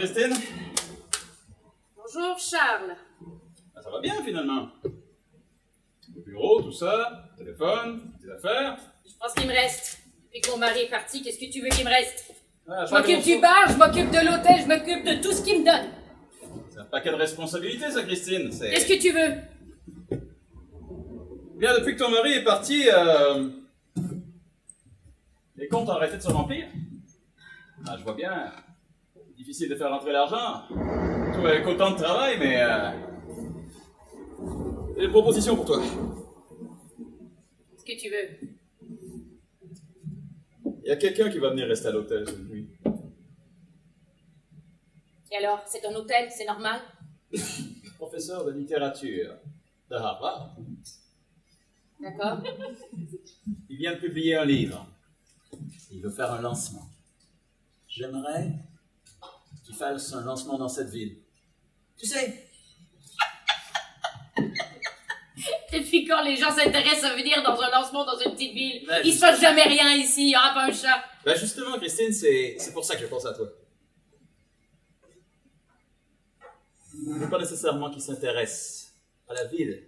Christine? Bonjour, Charles. Ah, ça va bien, finalement. Le bureau, tout ça, téléphone, des affaires. Je pense qu'il me reste. Depuis que mon mari est parti, qu'est-ce que tu veux qu'il me reste? Ah, Je m'occupe du bar, je m'occupe de l'hôtel, je m'occupe de tout ce qu'il me donne. C'est un paquet de responsabilités, ça, Christine. Qu'est-ce que tu veux? Bien, depuis que ton mari est parti, les comptes ont arrêté de se remplir. Ah, je vois bien. Difficile de faire rentrer l'argent. Tout avec autant de travail, mais... J'ai une proposition pour toi. Qu'est-ce que tu veux? Il y a quelqu'un qui va venir rester à l'hôtel cette nuit. Et alors, c'est un hôtel, c'est normal? Professeur de littérature de Harvard. D'accord. Il vient de publier un livre. Il veut faire un lancement. J'aimerais qu'il fasse un lancement dans cette ville. Tu sais. Depuis quand les gens s'intéressent à venir dans un lancement dans une petite ville? Ben, Il se passe jamais rien ici, il n'y aura pas un chat. Ben justement, Christine, c'est pour ça que je pense à toi. Il ne faut pas nécessairement qu'il s'intéresse à la ville.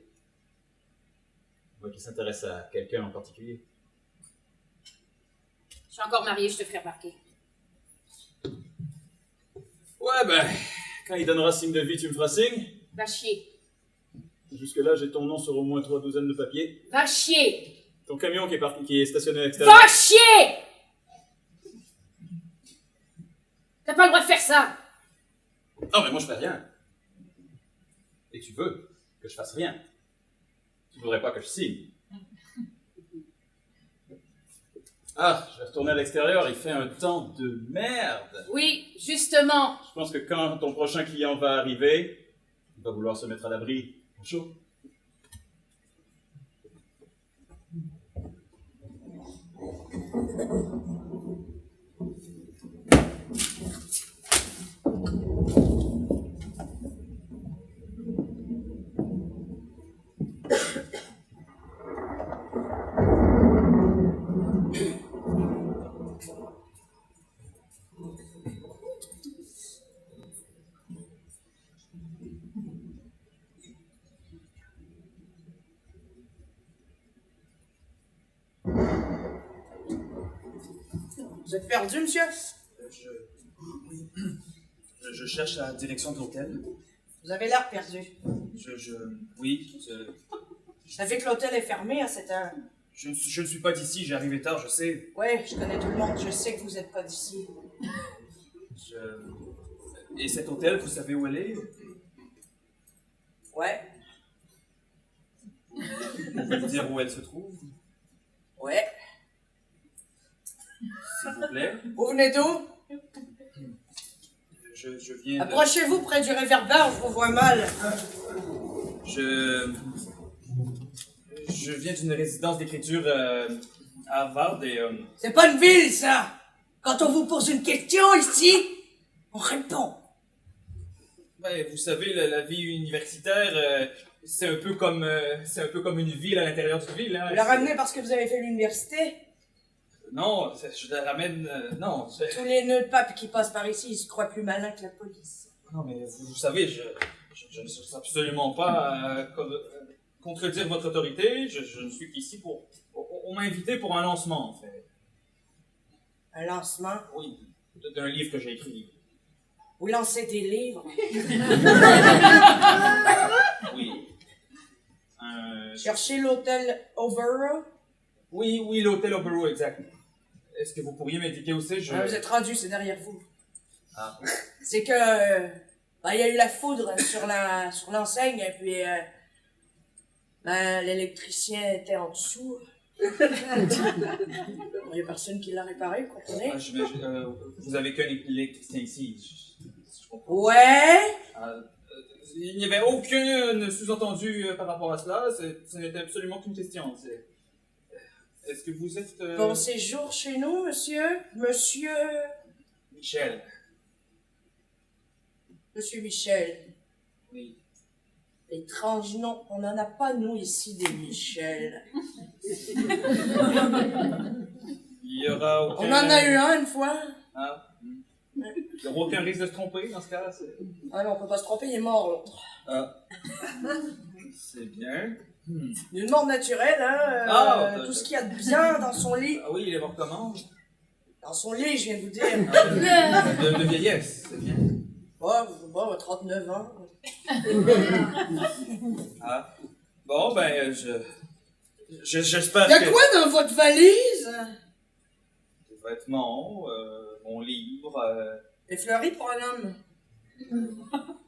Moi qui s'intéresse à quelqu'un en particulier. Je suis encore mariée, je te ferai remarquer. Ouais, ben, quand il donnera signe de vie, tu me feras signe. Va chier. Jusque-là, j'ai ton nom sur au moins 3 douzaines de papiers. Va chier. Ton camion qui est stationné à l'extérieur. Va chier! T'as pas le droit de faire ça. Non, mais moi, je fais rien. Et tu veux que je fasse rien. Tu voudrais pas que je signe. Ah, je vais retourner à l'extérieur, il fait un temps de merde. Oui, justement. Je pense que quand ton prochain client va arriver, il va vouloir se mettre à l'abri. Au chaud. Vous êtes perdu, monsieur? Je cherche la direction de l'hôtel. Vous avez l'air perdu. Oui, Vous savez que l'hôtel est fermé à cette heure. je ne suis pas d'ici, j'ai arrivé tard, je sais. Ouais, je connais tout le monde, je sais que vous êtes pas d'ici. Et cet hôtel, vous savez où elle est? Ouais, Vous pouvez me dire où elle se trouve, ouais. s'il vous plaît? Vous venez d'où? Je viens de... Approchez-vous près du réverbère, je vous vois mal. Je viens d'une résidence d'écriture à Harvard et... C'est pas une ville, ça! Quand on vous pose une question ici, on répond. Ouais, vous savez, la vie universitaire, c'est un peu comme une ville à l'intérieur d'une ville. Hein. Vous la ramenez parce que vous avez fait l'université? Non, je la ramène... non, Tous les nœuds de pape qui passent par ici, ils se croient plus malins que la police. non, mais vous savez, je ne cherche absolument pas à contredire votre autorité. Je ne suis qu'ici pour... On m'a invité pour un lancement, en fait. Un lancement? Oui, d'un livre que j'ai écrit. Vous lancez des livres? Oui. Cherchez l'hôtel Overall? Oui, l'hôtel Oberon, exact. Est-ce que vous pourriez m'indiquer où c'est? Ah, vous êtes rendu, c'est derrière vous. Ah. C'est que il y a eu la foudre sur l'enseigne et puis l'électricien était en dessous. Il y a personne qui l'a réparé, vous comprenez? Ah, vous avez qu'un électricien ici. Je comprends. Ouais. Il n'y avait aucun sous-entendu par rapport à cela. Ce n'était absolument qu'une question. Est-ce que vous êtes... Bon séjour chez nous, monsieur. Monsieur Michel. Monsieur Michel. Oui. Étrange nom, on n'en a pas nous ici des Michel. Il y aura aucun... On en a eu un une fois. Ah. Il n'y a aucun risque de se tromper dans ce cas-là. Ah non, on peut pas se tromper, il est mort, l'autre. Ah. C'est bien. D'une mort naturelle, hein. Tout ce qu'il y a de bien dans son lit. Ah oui, il est mort comment? Dans son lit, je viens de vous dire. De vieillesse, c'est bien. Bon, 39 ans. Ah. Bon, ben, j'espère Y a que... quoi dans votre valise? Des vêtements, mon livre... Des fleuris pour un homme.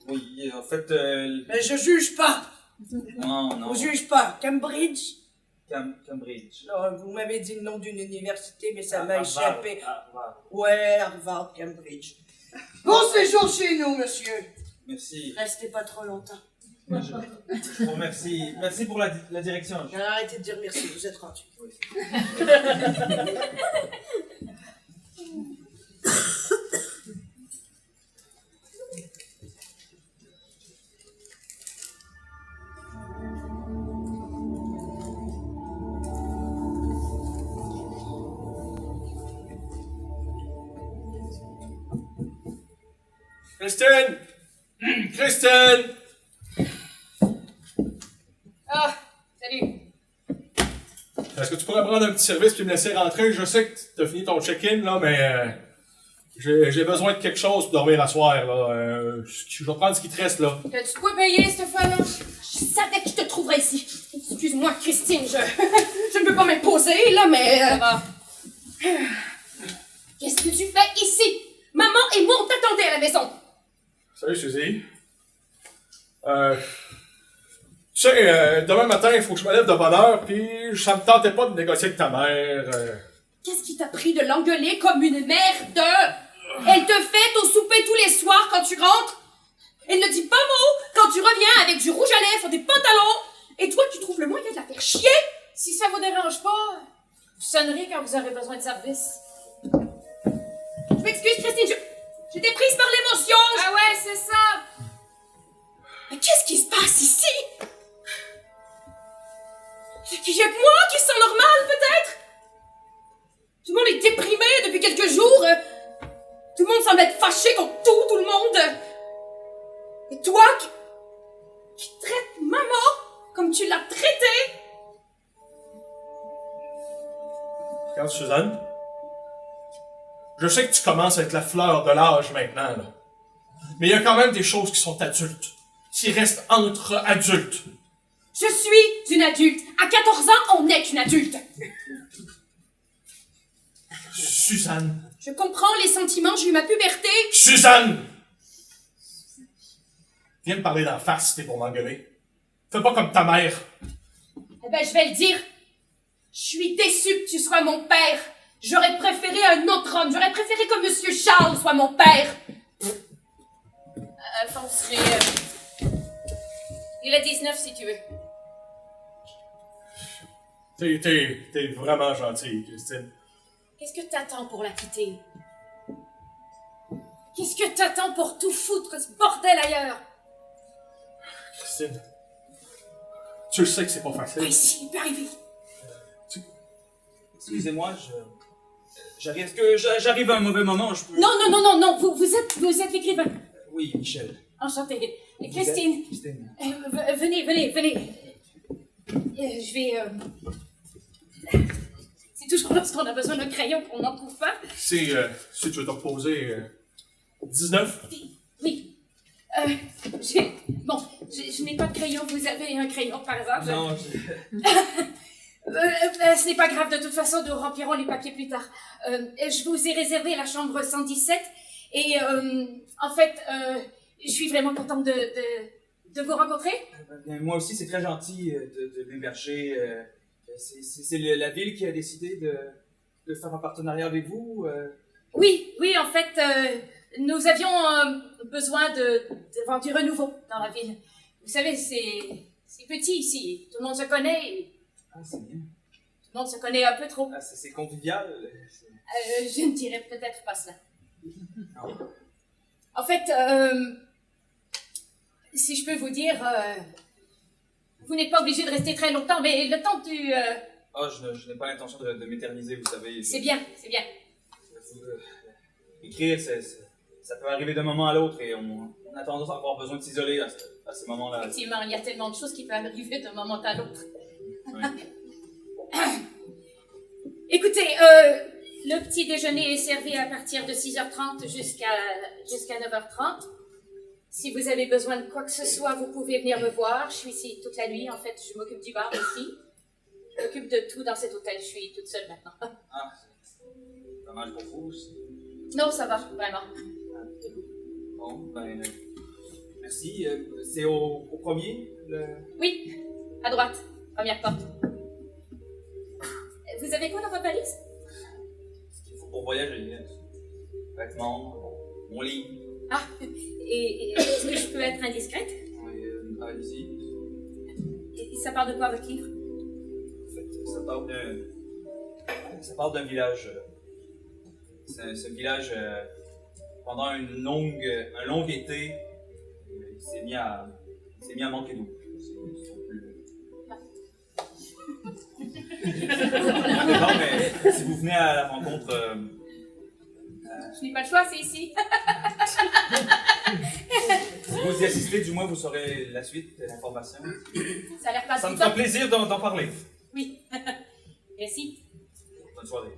Oui, en fait... Mais je juge pas. Non. Je juge pas. Cambridge? Cambridge. Non, vous m'avez dit le nom d'une université, mais ça m'a Harvard. échappé. Harvard. Ouais, Harvard, Cambridge. Bon séjour chez nous, monsieur. Merci. Restez pas trop longtemps. Bon, merci. Merci pour la direction. Arrêtez de dire merci, vous êtes rendu. Christine! Christine! Ah, salut. Est-ce que tu pourrais prendre un petit service puis me laisser rentrer? Je sais que tu as fini ton check-in, là, mais j'ai besoin de quelque chose pour dormir à soir, là. Je vais prendre ce qui te reste, là. T'as-tu quoi payer, cette fois-là? Je savais que je te trouverais ici. Excuse-moi, Christine, je ne peux pas m'imposer, là, mais... Ça va. Qu'est-ce que tu fais ici? Maman et moi, on t'attendait à la maison. Salut, Suzy. Tu sais, demain matin, il faut que je me lève de bonne heure, puis ça me tentait pas de négocier avec ta mère. Qu'est-ce qui t'a pris de l'engueuler comme une merde? Elle te fait au souper tous les soirs quand tu rentres. Elle ne dit pas mot quand tu reviens avec du rouge à lèvres, des pantalons. Et toi, tu trouves le moyen de la faire chier? Si ça vous dérange pas, vous sonnerez quand vous aurez besoin de service. Je m'excuse, Christine, j'étais prise par l'émotion. Ah ouais, c'est ça. Mais qu'est-ce qui se passe ici? Il y a que moi qui sens normal, peut-être? Tout le monde est déprimé depuis quelques jours. Tout le monde semble être fâché contre tout le monde. Et toi, qui traites maman comme tu l'as traitée? Regarde, Suzanne. Je sais que tu commences à être la fleur de l'âge maintenant, là. Mais il y a quand même des choses qui sont adultes. Qui restent entre adultes. Je suis une adulte. À 14 ans, on est une adulte. Suzanne. Je comprends les sentiments, j'ai eu ma puberté. Suzanne! Viens me parler d'en face si t'es pour m'engueuler. Fais pas comme ta mère. Eh ben, je vais le dire. Je suis déçue que tu sois mon père. J'aurais préféré un autre homme. J'aurais préféré que Monsieur Charles soit mon père. Alphonse, il a 19 si tu veux. T'es vraiment gentille, Christine. Qu'est-ce que t'attends pour la quitter? Qu'est-ce que t'attends pour tout foutre ce bordel ailleurs? Christine, tu le sais que c'est pas facile. Ah, ici, il peut arriver. Excusez-moi, j'arrive. Est-ce que j'arrive à un mauvais moment? Je peux... Non, vous êtes l'écrivain. Oui, Michel. Enchantée. Christine, Christine. venez. Je vais... C'est toujours lorsqu'on a besoin d'un crayon qu'on n'en trouve pas. Si tu veux te reposer, 19? Oui. Je n'ai pas de crayon. Vous avez un crayon par hasard? Non, Ce n'est pas grave, de toute façon, nous remplirons les papiers plus tard. Je vous ai réservé la chambre 117 et en fait, je suis vraiment contente de vous rencontrer. moi aussi, c'est très gentil de m'héberger. C'est la ville qui a décidé de faire un partenariat avec vous. Oui, en fait, nous avions besoin d'avoir du renouveau dans la ville. Vous savez, c'est petit ici, tout le monde se connaît. Ah, c'est bien. Tout le monde se connaît un peu trop. Ah, c'est convivial. Je ne dirais peut-être pas cela. Non. En fait, si je peux vous dire, vous n'êtes pas obligé de rester très longtemps, mais le temps du... Oh, je n'ai pas l'intention de m'éterniser, vous savez. C'est bien. Écrire, ça peut arriver d'un moment à l'autre et on a tendance à avoir besoin de s'isoler à ces moments-là. Effectivement, il y a tellement de choses qui peuvent arriver d'un moment à l'autre. Oui. Écoutez, le petit déjeuner est servi à partir de 6h30 jusqu'à 9h30. Si vous avez besoin de quoi que ce soit, vous pouvez venir me voir. Je suis ici toute la nuit. En fait, je m'occupe du bar aussi. Je m'occupe de tout dans cet hôtel. Je suis toute seule maintenant. Ah, c'est dommage pour vous aussi. Non, ça va, vraiment. Bon, ben, merci. C'est au premier, Oui, à droite, première porte. Vous avez quoi dans votre valise? ce qu'il faut pour voyager. Vêtements, mon lit. Ah, et est-ce que je peux être indiscrète? Oui, allez-y. Et ça parle de quoi, votre livre? En fait, ça parle d'un village. C'est un village, pendant un long été, il s'est mis à manquer d'eau. Non, mais si vous venez à la rencontre, Je n'ai pas le choix, c'est ici. si vous y assistez, du moins vous saurez la suite de l'information. Ça a l'air pas Ça me du tout. fera plaisir d'en parler. Oui. Merci. Bonne soirée.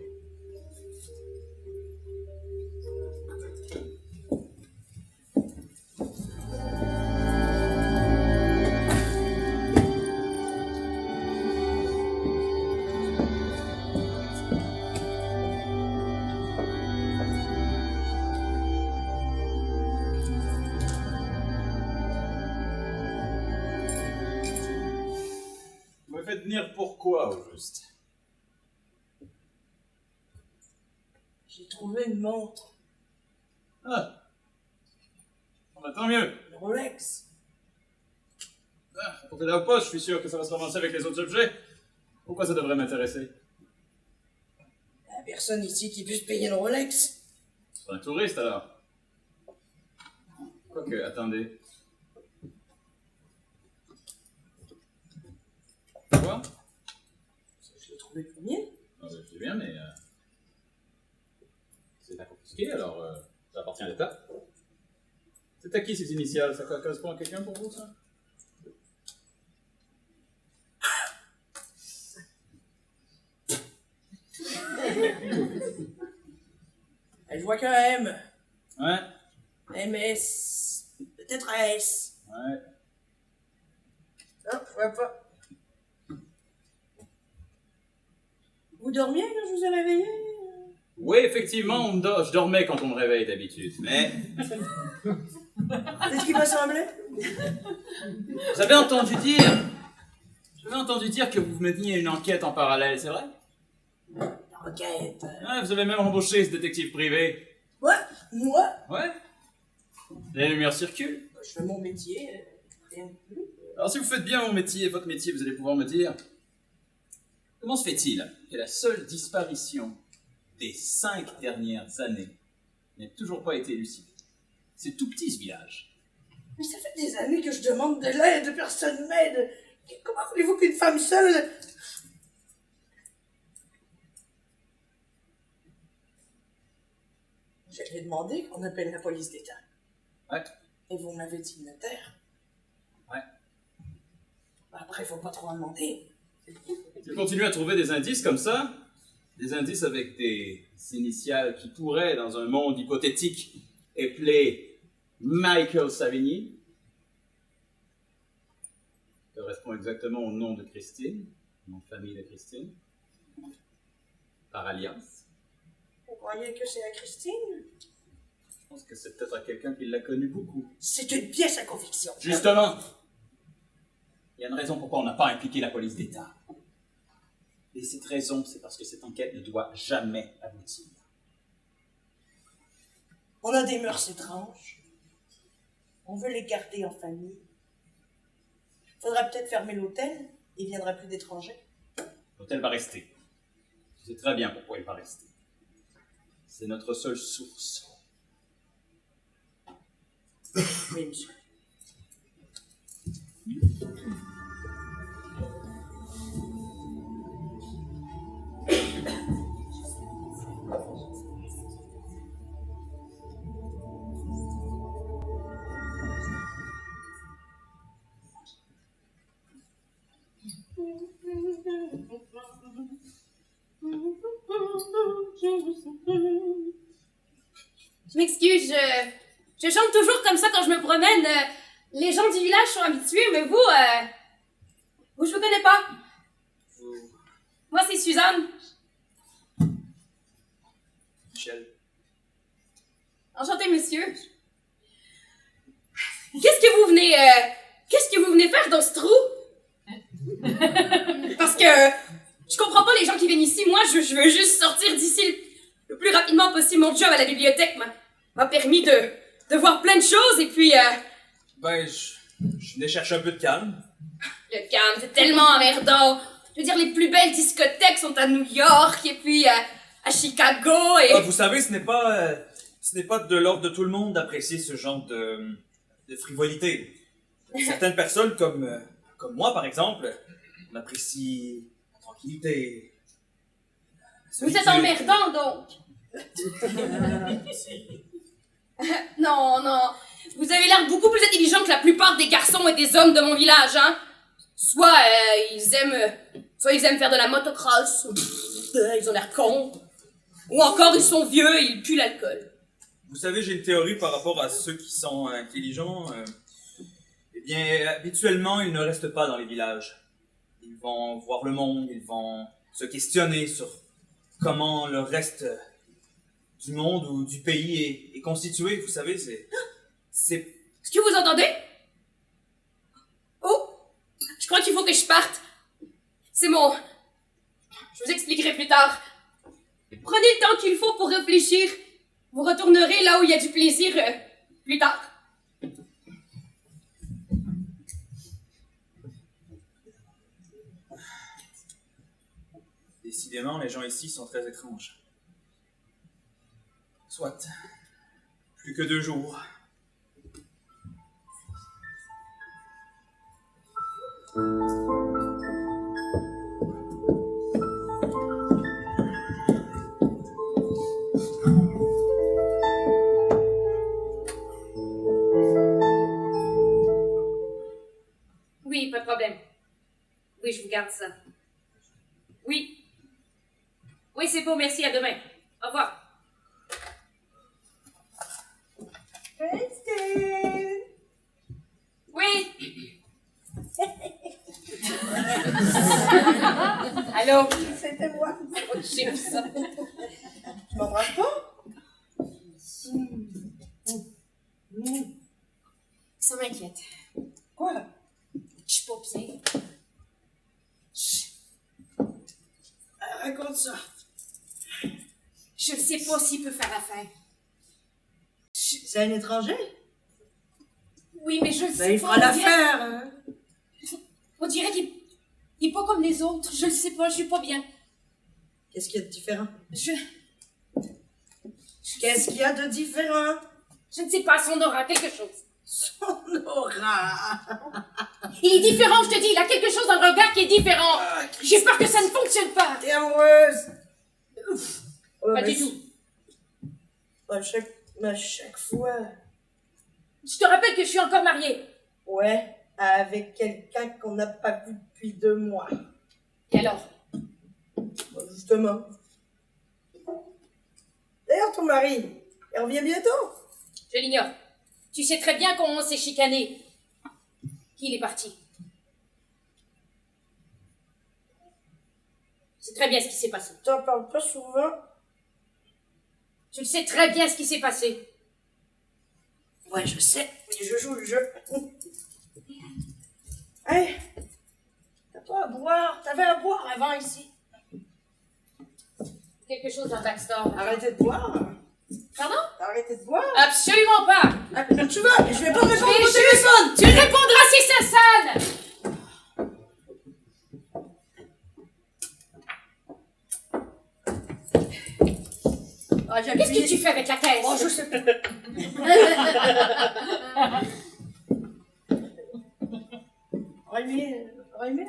Vous me faites venir pourquoi, au juste? J'ai trouvé une montre, Ah. Bon, bah, tant mieux. une Rolex. Ah, portez-la au poste, je suis sûr que ça va se ramasser avec les autres objets. Pourquoi ça devrait m'intéresser? Il n'y a personne ici qui puisse payer une Rolex. C'est un touriste, alors. Quoique, attendez. Quoi? Je l'ai trouvé premier. Ah, bah, je sais bien, mais... c'est pas confisqué, alors ça appartient à l'État. C'est à qui ces initiales? Ça correspond à quelqu'un pour vous, ça? Elle voit qu'un M. Ouais. MS. Peut-être un S. Ouais. Non, je vois pas. Vous dormiez quand je vous ai réveillé? Oui, effectivement, je dormais quand on me réveille d'habitude, mais... C'est ce qui m'a semblé. Vous avez entendu dire... J'avais entendu dire que vous meniez une enquête en parallèle, c'est vrai? Enquête. Ouais, vous avez même embauché ce détective privé. Moi? Moi? Ouais. Les lumières circulent. Je fais mon métier. Rien de plus. Alors si vous faites bien votre métier, vous allez pouvoir me dire... Comment se fait-il que la seule disparition des 5 dernières années n'ait toujours pas été élucidée? C'est tout petit ce village. Mais ça fait des années que je demande de l'aide, personne m'aide. Comment voulez-vous qu'une femme seule... Je lui ai demandé qu'on appelle la police d'État. Ouais. Et vous m'avez dit notaire. Ouais. Après, il faut pas trop en demander. Si vous continuez à trouver des indices comme ça, des indices avec des initiales qui pourraient, dans un monde hypothétique, épeler Michael Savigny, qui correspond exactement au nom de Christine, nom de famille de Christine, par alliance. Vous croyez que c'est à Christine? Je pense que c'est peut-être à quelqu'un qui l'a connu beaucoup. C'est une pièce à conviction. Justement, il y a une raison pourquoi on n'a pas impliqué la police d'État. Et cette raison, c'est parce que cette enquête ne doit jamais aboutir. On a des mœurs étranges. On veut les garder en famille. Faudra peut-être fermer l'hôtel. Il viendra plus d'étrangers. L'hôtel va rester. Je sais très bien pourquoi il va rester. C'est notre seule source. Oui, monsieur. Je m'excuse, je chante toujours comme ça quand je me promène. Les gens du village sont habitués, mais vous, je vous connais pas. Moi, c'est Suzanne. Michel. Enchantée, monsieur. Qu'est-ce que vous venez faire dans ce trou? Parce que je comprends pas les gens qui viennent ici. Moi, je veux juste sortir d'ici le plus rapidement possible. Mon job à la bibliothèque m'a permis de voir plein de choses et puis Ben, je venais chercher un peu de calme. le calme, c'est tellement emmerdant. Je veux dire, les plus belles discothèques sont à New York et puis à Chicago et... Ah, vous savez, ce n'est pas de l'ordre de tout le monde d'apprécier ce genre de frivolité. Certaines personnes, comme moi, par exemple, on apprécie la tranquillité. Vous êtes emmerdant, donc. Non. Vous avez l'air beaucoup plus intelligent que la plupart des garçons et des hommes de mon village, hein. Soit ils aiment faire de la motocross, ils ont l'air cons. Ou encore ils sont vieux et ils puent l'alcool. Vous savez, j'ai une théorie par rapport à ceux qui sont intelligents. Eh bien, habituellement, ils ne restent pas dans les villages. Ils vont voir le monde, ils vont se questionner sur comment le reste du monde ou du pays est constitué. Vous savez, c'est... Est-ce que vous entendez? Oh! Je crois qu'il faut que je parte. C'est bon. Je vous expliquerai plus tard. Prenez le temps qu'il faut pour réfléchir. Vous retournerez là où il y a du plaisir plus tard. Décidément, les gens ici sont très étranges. Soit. Plus que 2 jours. Oui, pas de problème. Oui, je vous garde ça. Oui. Oui, c'est beau, merci, à demain. Au revoir. Christine! Oui. Allô? C'était moi. J'aime ça. Tu m'embrasses pas? Ça m'inquiète. Quoi? Je suis pas bien. Raconte ça. Je ne sais pas s'il peut faire affaire. C'est un étranger? Oui, mais je ne Ben, sais il pas. fera l'affaire, hein? On dirait qu'il est pas comme les autres. Je ne sais pas, je suis pas bien. Qu'est-ce qu'il y a de différent? Qu'est-ce qu'il y a de différent? Je ne sais pas, son aura, quelque chose. Son aura! Il est différent, je te dis, il a quelque chose dans le regard qui est différent. J'ai peur que ça ne fonctionne pas. T'es amoureuse? Pas du tout. À chaque fois. Je te rappelle que je suis encore mariée. Ouais, avec quelqu'un qu'on n'a pas vu depuis 2 mois. Et alors? Justement. D'ailleurs, ton mari, il revient bientôt? Je l'ignore. Tu sais très bien qu'on s'est chicané. Qu'il est parti. Je sais très bien ce qui s'est passé. T'en parles pas souvent. Tu sais très bien ce qui s'est passé. Ouais, je sais, mais je joue le jeu. Hey, t'as pas à boire, t'avais à boire avant ici. Quelque chose dans Backstore. Arrêtez de boire. Pardon? Arrêtez de boire. Absolument pas. Ah, tu vas, je vais pas répondre Mais au téléphone. tu répondras si ça sonne. Ah, j'ai Qu'est-ce que appuyé. tu fais avec la caisse? Oh, je sais pas. J'aurais aimé,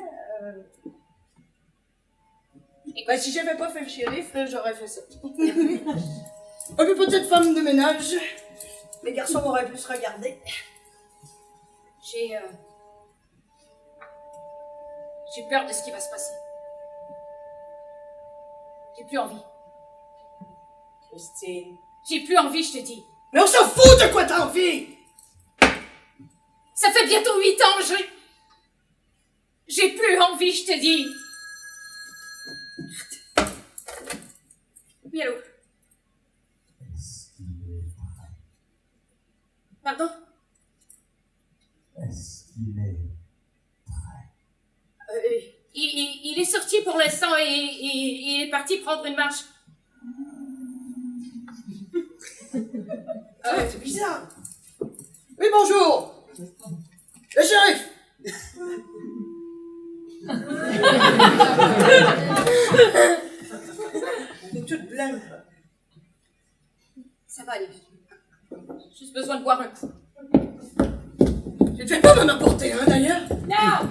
Ben, si j'avais pas fait le shérif, là, j'aurais fait ça. Un peu peut-être femme de ménage. Les garçons auraient pu se regarder. J'ai peur de ce qui va se passer. J'ai plus envie. Christine. J'ai plus envie, je te dis. Mais on s'en fout de quoi t'as envie! Ça fait bientôt 8 ans, j'ai plus envie, je te dis. Oui, allô? Pardon? Est-ce qu'il est Il est sorti pour l'instant et il est parti prendre une marche. Ah, c'est bizarre. Oui, bonjour. Le shérif. T'es toute blême. Ça va aller. Juste besoin de boire un coup. Tu te fais pas m'en apporter un, d'ailleurs? Non!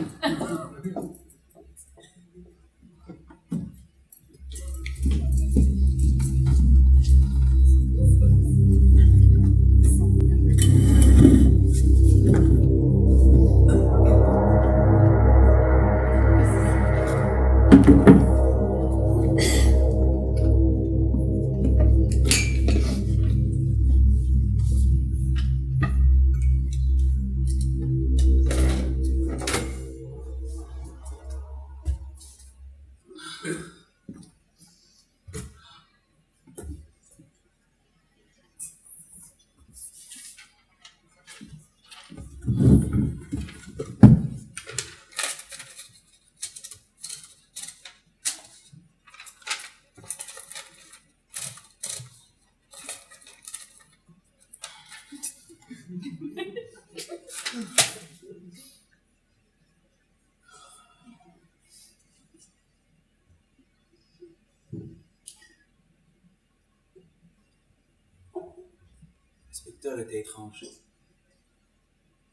L'inspecteur était étrange. Le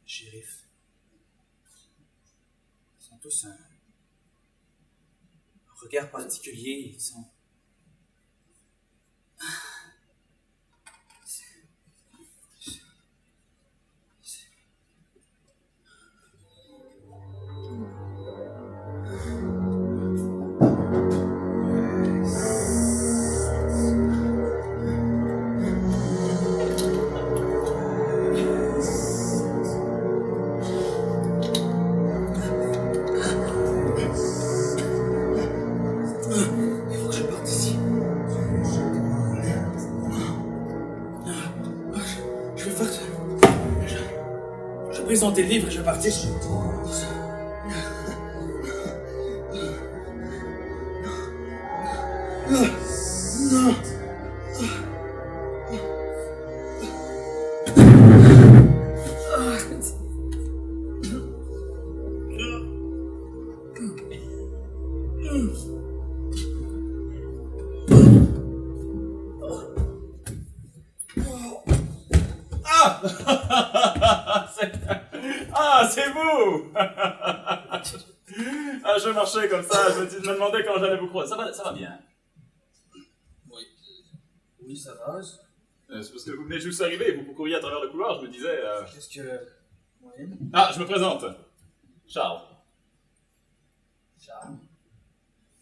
shérif. Ils ont tous un regard particulier. Ils sont... Présenter le livre et je vais partir. Non. Ah, c'est vous! Ah, je marchais comme ça, je me demandais quand j'allais vous croiser. Ça va bien. Oui, ça va. C'est parce que vous venez juste d'arriver, vous couriez à travers le couloir, je me disais... Qu'est-ce que... Oui. Ah, je me présente. Charles. Charles.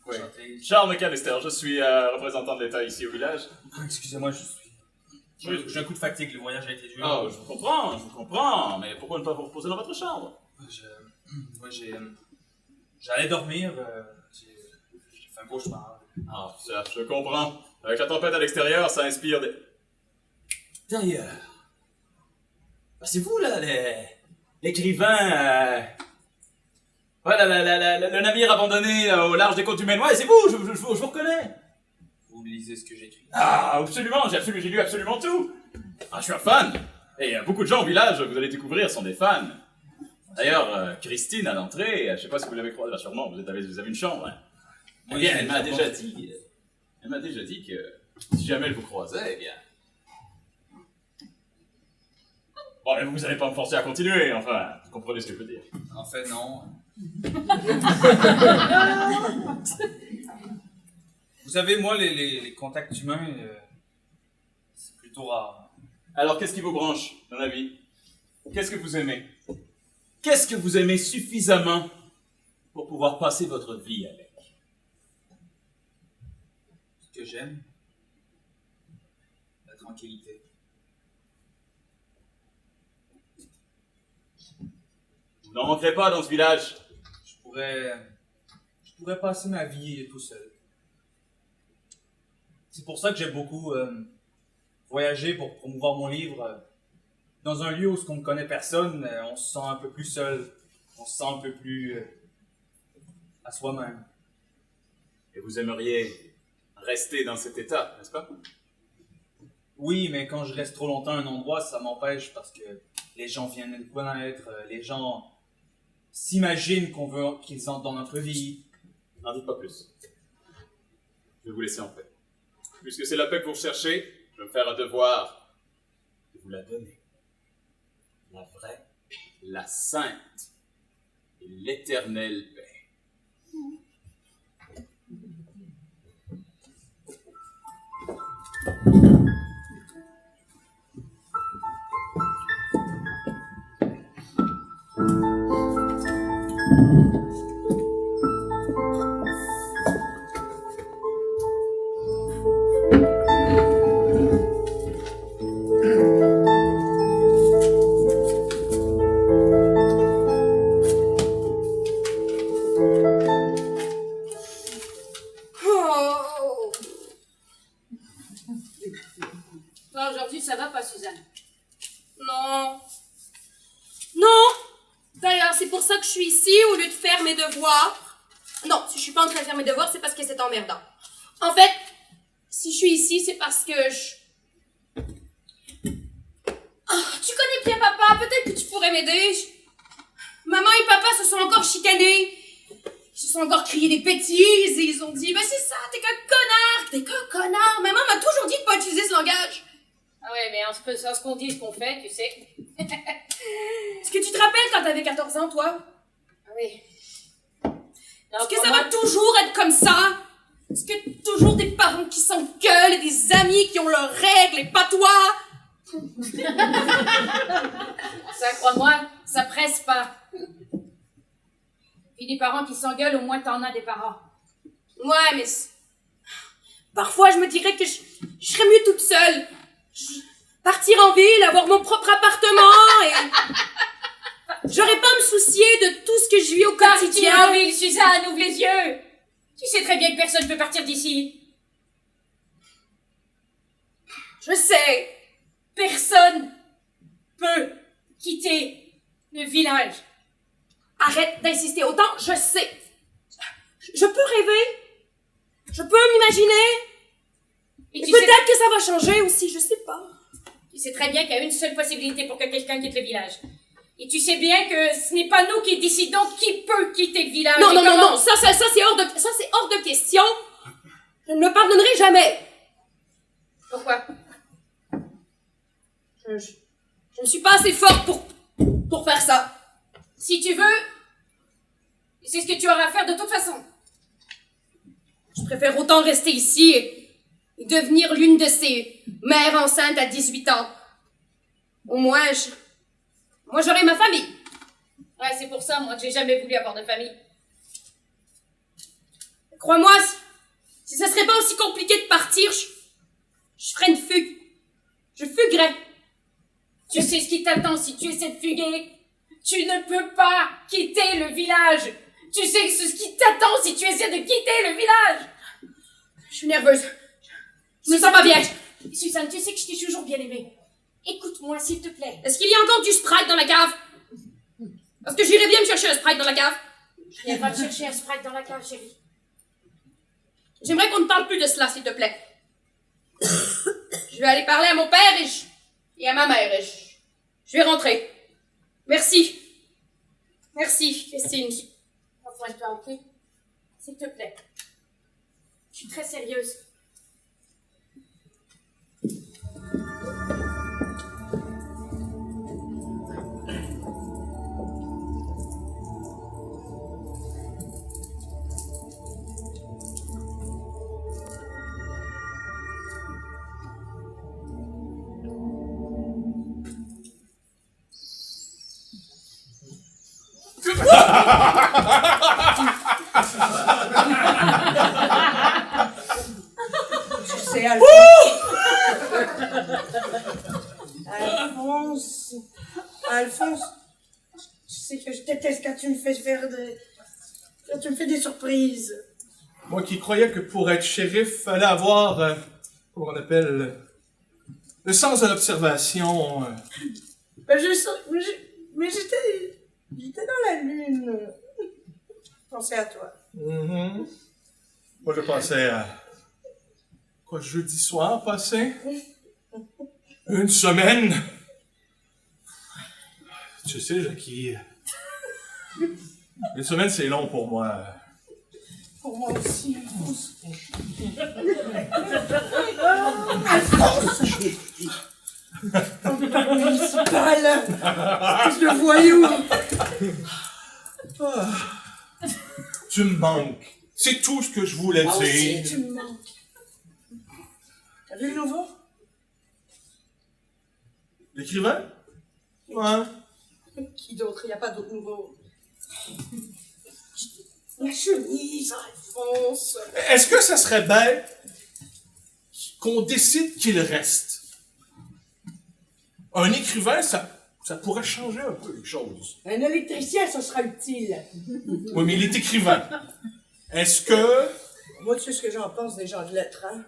Oui. Enchanté. Charles McAllister, je suis représentant de l'État ici au village. Ah, excusez-moi, j'ai un coup de fatigue, le voyage a été dur. Oh, je vous comprends, mais pourquoi ne pas vous reposer dans votre chambre? J'allais dormir, j'ai fait un cauchemar. Ah, ça, je comprends. Avec la tempête à l'extérieur, ça inspire des... D'ailleurs... c'est vous, là, l'écrivain... Ouais, le navire abandonné au large des côtes humaines. Ouais, c'est vous, je vous reconnais. Vous lisez ce que j'écris? Ah, absolument, j'ai lu absolument tout. Ah, je suis un fan. Et beaucoup de gens au village, vous allez découvrir, sont des fans. D'ailleurs, Christine, à l'entrée, je sais pas si vous l'avez croisée, sûrement, vous avez une chambre. Hein. Eh bien, elle m'a déjà dit que si jamais elle vous croisait, eh bien... Bon, mais vous n'allez pas me forcer à continuer, enfin, vous comprenez ce que je veux dire. En fait, non. Vous savez, moi, les contacts humains, c'est plutôt rare. Alors, qu'est-ce qui vous branche dans la vie? Qu'est-ce que vous aimez? Qu'est-ce que vous aimez suffisamment pour pouvoir passer votre vie avec. Ce que j'aime, la tranquillité. Vous n'en manquerez pas dans ce village. Je pourrais passer ma vie tout seul. C'est pour ça que j'aime beaucoup voyager pour promouvoir mon livre. Dans un lieu où on ne connaît personne, on se sent un peu plus seul. On se sent un peu plus à soi-même. Et vous aimeriez rester dans cet état, n'est-ce pas? Oui, mais quand je reste trop longtemps à un endroit, ça m'empêche parce que les gens viennent nous connaître, les gens s'imaginent qu'on veut qu'ils entrent dans notre vie. N'en dites pas plus. Je vais vous laisser en paix. Puisque c'est la paix que vous recherchez, je vais me faire un devoir de vous la donner. La vraie, la sainte et l'éternelle paix. Oh. Bon, aujourd'hui, ça va pas, Suzanne? Non. Non. D'ailleurs, c'est pour ça que je suis ici, au lieu de faire mes devoirs. Non, si je suis pas en train de faire mes devoirs, c'est parce que c'est emmerdant. En fait, si je suis ici, c'est parce que tu connais bien papa, peut-être que tu pourrais m'aider. Maman et papa se sont encore chicanés. Ils se sont encore criés des bêtises et ils ont dit « Ben c'est ça, t'es qu'un connard. Maman m'a toujours dit de pas utiliser ce langage. » Ah ouais, mais en ce qu'on dit, ce qu'on fait, tu sais. Est-ce que tu te rappelles quand t'avais 14 ans, toi? Ah oui. Est-ce que ça va toujours être comme ça? Est-ce que toujours des parents qui s'engueulent et des amis qui ont leurs règles et pas toi? Ça, crois-moi, ça presse pas. Puis des parents qui s'engueulent, au moins t'en as des parents. Ouais, mais parfois je me dirais que je serais mieux toute seule. Partir en ville, avoir mon propre appartement et j'aurais pas à me soucier de tout ce que je vis au Partir quotidien. en ville, Suzanne, ouvre les yeux. Tu sais très bien que personne peut partir d'ici. Je sais. Personne peut quitter le village. Arrête d'insister autant, je sais. Je peux rêver. Je peux m'imaginer. Et Et tu sais, peut-être que ça va changer aussi, je sais pas. tu sais très bien qu'il y a une seule possibilité pour que quelqu'un quitte le village. Et tu sais bien que ce n'est pas nous qui décidons qui peut quitter le village. Non, et non, non, comment. non, ça c'est hors de question. Je ne me pardonnerai jamais. Pourquoi? Je ne suis pas assez forte pour faire ça. Si tu veux, c'est ce que tu auras à faire de toute façon. Je préfère autant rester ici et devenir l'une de ces mères enceintes à 18 ans. Au moins, moi j'aurai ma famille. Ouais, c'est pour ça, moi, que j'ai jamais voulu avoir de famille. Crois-moi, si ça serait pas aussi compliqué de partir, je ferais une fugue. Je fuguerais. Tu sais ce qui t'attend si tu essaies de fuguer. Tu ne peux pas quitter le village. Tu sais ce qui t'attend si tu essaies de quitter le village. Je suis nerveuse. Je me sens pas bien. Suzanne, tu sais que je t'ai toujours bien aimée. Écoute-moi, s'il te plaît. Est-ce qu'il y a encore du Sprite dans la cave? Parce que j'irais bien me chercher un Sprite dans la cave. Viens pas te chercher un Sprite dans la cave, chérie. J'aimerais qu'on ne parle plus de cela, s'il te plaît. Je vais aller parler à mon père et à ma mère et je vais rentrer. Merci. Merci, Christine. Prends soin de toi, ok? S'il te plaît. Je suis très sérieuse. Tu me fais des surprises. Moi qui croyais que pour être shérif, fallait avoir, comment on appelle, le sens de l'observation. Ben, mais j'étais dans la lune. Je pensais à toi. Mhm. Moi je pensais à, quoi, jeudi soir passé? Une semaine? Tu sais, Jackie, une semaine c'est long pour moi. Pour moi aussi, Alphonse. Alphonse! Ton père municipal! Fils de voyou! Tu me manques. C'est tout ce que je voulais Moi aussi, dire. tu me manques. T'as vu le nouveau? L'écrivain? Ouais. Qui d'autre? Il n'y a pas d'autre nouveau. La chemise, Alphonse! Est-ce que ça serait bête qu'on décide qu'il reste? Un écrivain, ça pourrait changer un peu les choses. Un électricien, ça sera utile. Oui, mais il est écrivain. Est-ce que... Moi, tu sais ce que j'en pense des gens de lettres, hein?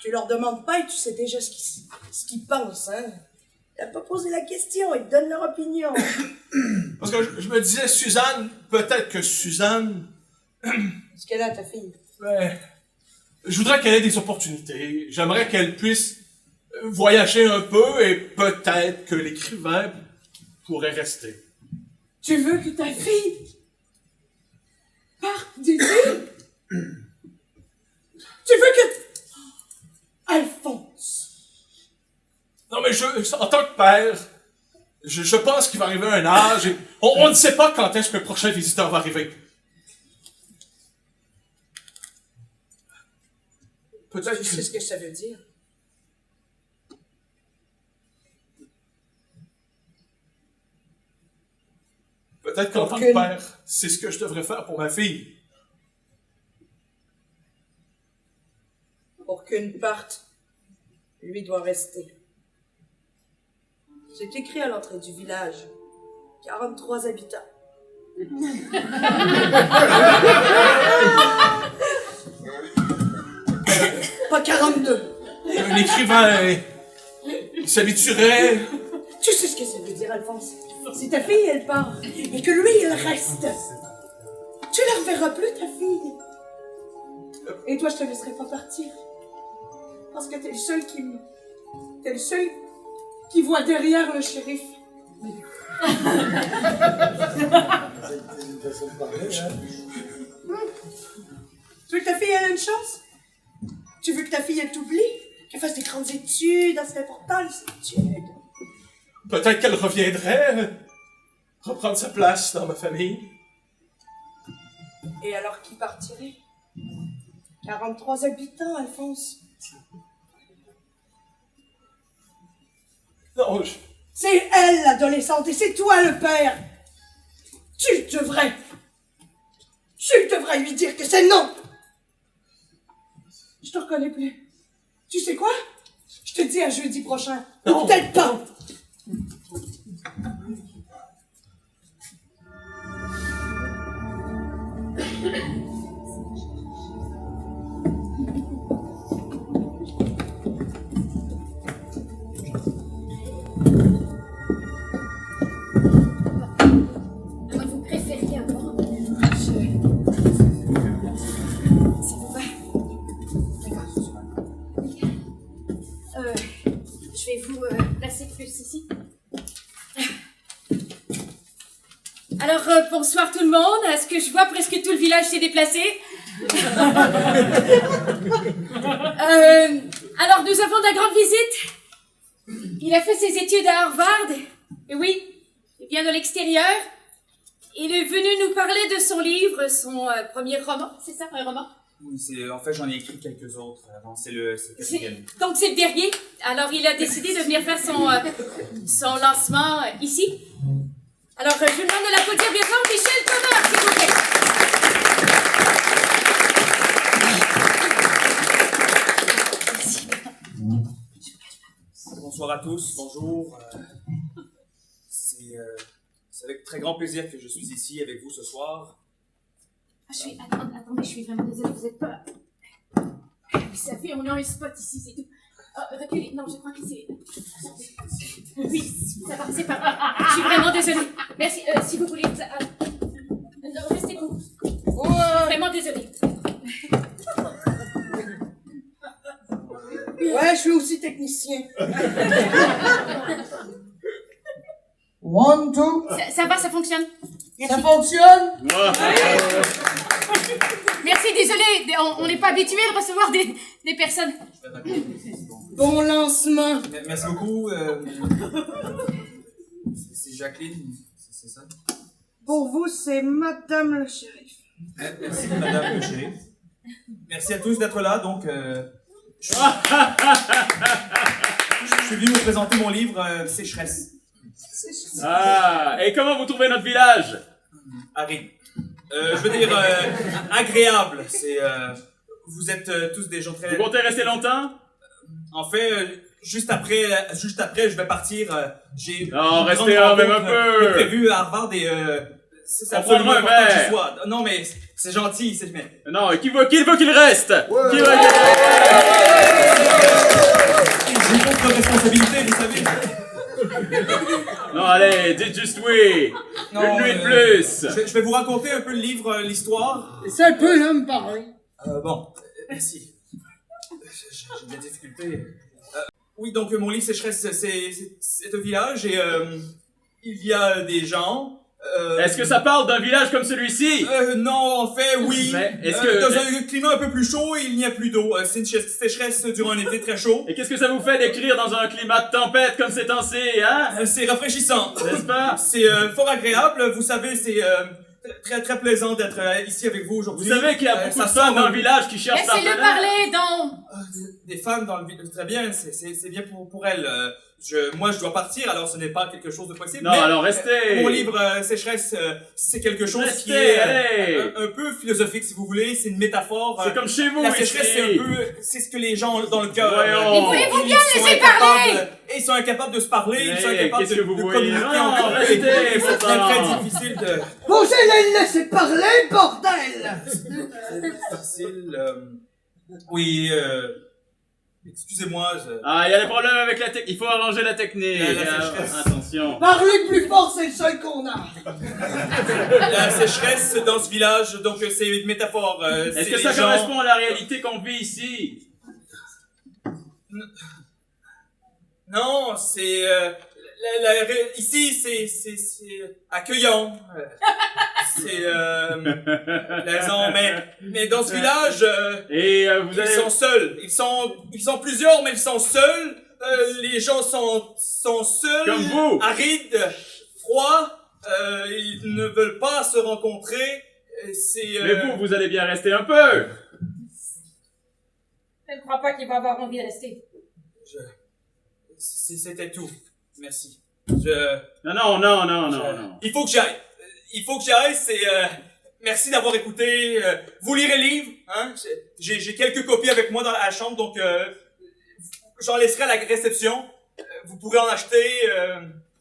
Tu leur demandes pas et tu sais déjà ce qu'ils pensent, hein? T'as pas posé la question, ils te donnent leur opinion. Parce que je me disais, Suzanne, peut-être que Suzanne... Est-ce qu'elle a, ta fille? Ouais, je voudrais qu'elle ait des opportunités. J'aimerais qu'elle puisse voyager un peu et peut-être que l'écrivain pourrait rester. Tu veux que ta fille parte d'ici? Tu veux que... Alphonse! Non, mais en tant que père, je pense qu'il va arriver un âge et on ne sait pas quand est-ce que le prochain visiteur va arriver. Peut-être Tu sais ce que ça veut dire? peut-être qu'en tant que père, c'est ce que je devrais faire pour ma fille. Pour qu'une parte, lui doit rester. C'est écrit à l'entrée du village. 43 habitants. Pas 42. Un écrivain, il s'habituerait. Tu sais ce que ça veut dire, Alphonse? Si ta fille, elle part, et que lui, il reste, tu la reverras plus, ta fille. Et toi, je te laisserai pas partir. Parce que t'es le seul qui voit derrière le shérif. Tu veux que ta fille ait une chance? Tu veux que ta fille, elle t'oublie? Qu'elle fasse des grandes études, c'est important, les études. Peut-être qu'elle reviendrait reprendre sa place dans ma famille. Et alors qui partirait? 43 habitants, Alphonse. Non, C'est elle, l'adolescente, et c'est toi, le père. Tu devrais lui dire que c'est non. Je te reconnais plus. Tu sais quoi? Je te dis à jeudi prochain. Non. Ou peut-être pas. Moi, vous préfériez avant. Ça vous va? D'accord. Je vais vous placer plus ici. Alors, bonsoir tout le monde. À ce que je vois, presque tout le village s'est déplacé. Alors, nous avons de la grande visite. Il a fait ses études à Harvard. Et oui, il vient de l'extérieur. Il est venu nous parler de son livre, son premier roman. C'est ça, un roman? Oui, en fait, j'en ai écrit quelques autres avant. C'est le quatrième. Donc, c'est le dernier. Alors, il a décidé de venir faire son lancement ici. Alors, je vous demande de l'applaudir bien fort, Michel Thomas, s'il vous plaît. Merci. Bonsoir à tous, bonjour. C'est avec très grand plaisir que je suis ici avec vous ce soir. Attendez, je suis vraiment désolée, vous êtes pas... Vous savez, on a un spot ici, c'est tout. Reculez, non, je crois que c'est... Oui, ça va, c'est pas... Je suis vraiment désolée. Merci, si vous voulez... Non, restez vous. Je suis vraiment désolée. Ouais, je suis aussi technicien. One, two. Ça va, ça fonctionne. Ça fonctionne? Merci, désolée, on n'est pas habitué de recevoir des personnes. Bon lancement. Merci beaucoup. C'est Jacqueline, c'est ça? Pour vous, c'est Madame le shérif. Merci, Madame le shérif. Merci à tous d'être là, donc... Je suis venu vous présenter mon livre Sécheresse. Ah, et comment vous trouvez notre village? Harry. Je veux dire, agréable. C'est, vous êtes tous des gens très... Vous comptez rester longtemps? En fait, juste après, je vais partir. J'ai... Non, restez là, même un peu. Prévu à Harvard et... c'est On prendra un important que verre. j'y sois. Non, mais c'est gentil. Mais... Non, qui veut qu'il reste? Qui veut qu'il J'ai beaucoup de responsabilités, vous savez. Non, allez, dites juste oui. Non, Une nuit de plus. Je vais vous raconter un peu le livre, l'histoire. C'est un peu là, me parler. Bon, merci. J'ai des difficultés. Oui, donc mon livre Sécheresse, c'est un village et il y a des gens. Est-ce que ça parle d'un village comme celui-ci? Non, en fait, oui. Mais est-ce que... Dans un climat un peu plus chaud, il n'y a plus d'eau. C'est une sécheresse durant un été très chaud. Et qu'est-ce que ça vous fait d'écrire dans un climat de tempête comme ces temps-ci, hein? C'est rafraîchissant. N'est-ce pas? C'est fort agréable. Vous savez, c'est très très plaisant d'être ici avec vous aujourd'hui. Vous savez qu'il y a beaucoup de femmes dans le village qui cherchent Laissez-le parler, donc. Des femmes dans le village, très bien, c'est bien pour elles. Moi, je dois partir, alors ce n'est pas quelque chose de possible. Non, mais, alors restez. Mon livre Sécheresse, c'est quelque chose qui Restez, est allez. un peu philosophique, si vous voulez. C'est une métaphore. C'est comme chez vous, La ici. sécheresse, c'est ce que les gens ont dans le cœur. Voyons. Mais voulez-vous bien Ils sont laisser parler? incapables- Ils sont incapables de se parler, ils sont Mais incapables qu'est-ce de que vous voyez? communiquer Non, entre eux. restez, C'est très pourtant. difficile de... Vous allez le laisser parler, bordel! difficile. Oui, excusez-moi. Ah, il y a des problèmes avec la technique. Il faut arranger la technique. La sécheresse. Attention. Parlez plus fort, c'est le seul qu'on a. La sécheresse dans ce village, donc c'est une métaphore. Est-ce que ça correspond à la réalité qu'on vit ici? Non, c'est ici c'est accueillant. C'est plaisant, mais dans ce village Et vous ils allez... sont seuls. Ils sont plusieurs, mais ils sont seuls. Les gens sont seuls, Comme vous. arides, froids. Ils ne veulent pas se rencontrer. C'est Mais vous allez bien rester un peu. Je ne crois pas qu'il va avoir envie de rester. C'était tout. Merci. Non. Il faut que j'aille. C'est merci d'avoir écouté. Vous lirez le livre, hein. J'ai quelques copies avec moi dans la chambre, donc j'en laisserai à la réception. Vous pourrez en acheter.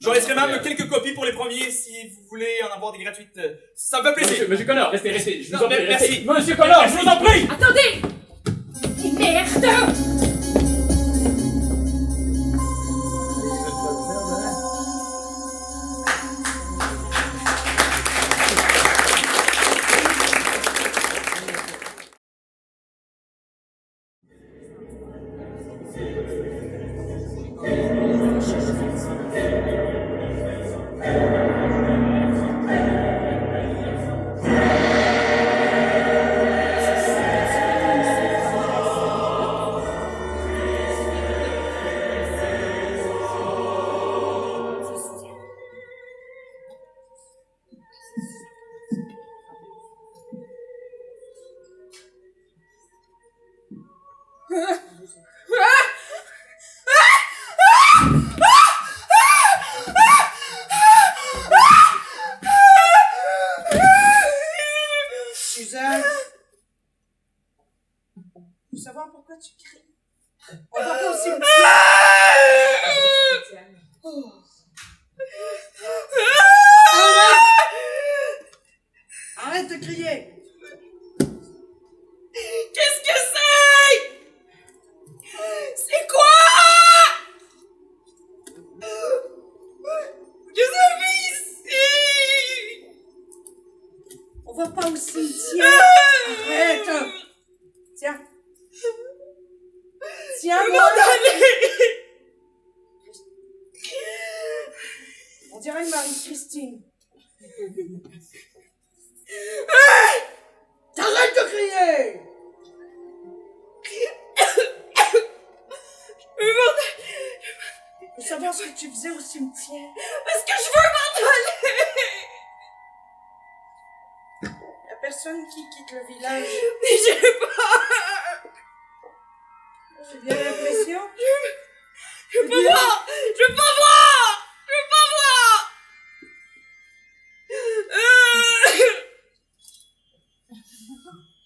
J'en laisserai même quelques copies pour les premiers si vous voulez en avoir des gratuites. Ça me fait plaisir. Monsieur Connor, restez. Je vous Non, en prie, merci. restez. Monsieur Connor, je vous en prie. Attendez! Merde! Suzanne, faut savoir pourquoi tu cries. On va pas au cimetière. Oh. Arrête de crier! Qu'est-ce que c'est? C'est quoi? Qu'est-ce que fait ici? On va pas au cimetière! Arrête! Tiens! Tiens, voilà! On dirait une Marie-Christine. T'arrêtes de crier! Je veux savoir ce que tu faisais au cimetière. Parce que je veux m'en aller. Y'a personne qui quitte le village. Mais j'ai peur. J'ai bien l'impression. Je peux voir. Je peux voir. Je peux voir.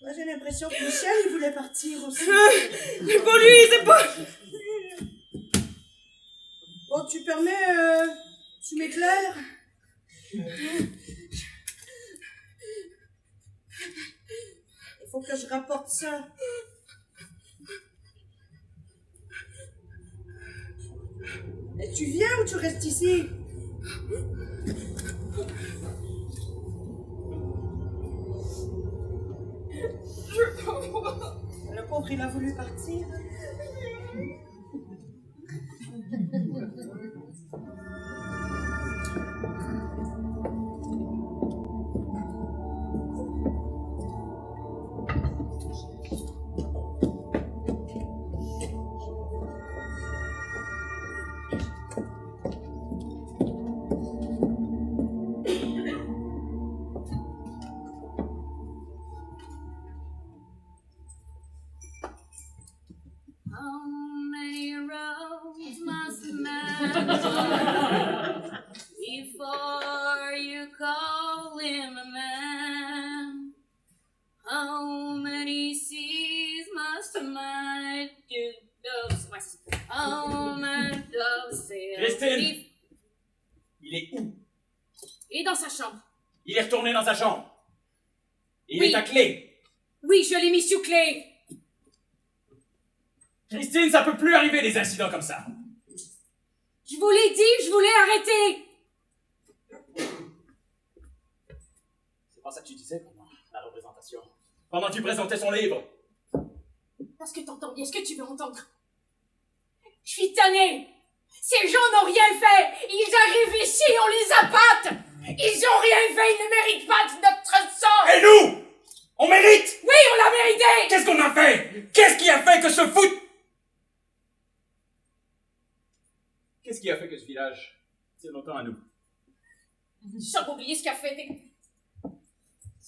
Moi j'ai l'impression que Michel il voulait partir aussi. C'est pas lui, c'est pas... Bon, tu permets, tu m'éclaires? Il faut que je rapporte ça. Et tu viens ou tu restes ici? Le pauvre, il a voulu partir. How many roads must a man walk before you call him a man? How many seas must a man how many doves sail? Christine! Il est où? Et dans sa chambre. Il est retourné dans sa chambre. Il Oui. est à clé. Oui, je l'ai mis sous clé. Christine, ça peut plus arriver des incidents comme ça. Je vous l'ai dit, je voulais arrêter. C'est pas ça que tu disais pendant la représentation. Pendant que tu présentais son livre. Parce que t'entends bien ce que tu veux entendre. Je suis tannée. Ces gens n'ont rien fait. Ils arrivent ici, on les appâte. Ils ont rien fait, ils ne méritent pas de notre sang. Et nous? On mérite? Oui, on l'a mérité. Qu'est-ce qu'on a fait? Qu'est-ce qui a fait que ce foot... Qu'est-ce qui a fait que ce village tient longtemps à nous? Sans oublier ce qu'a fait tes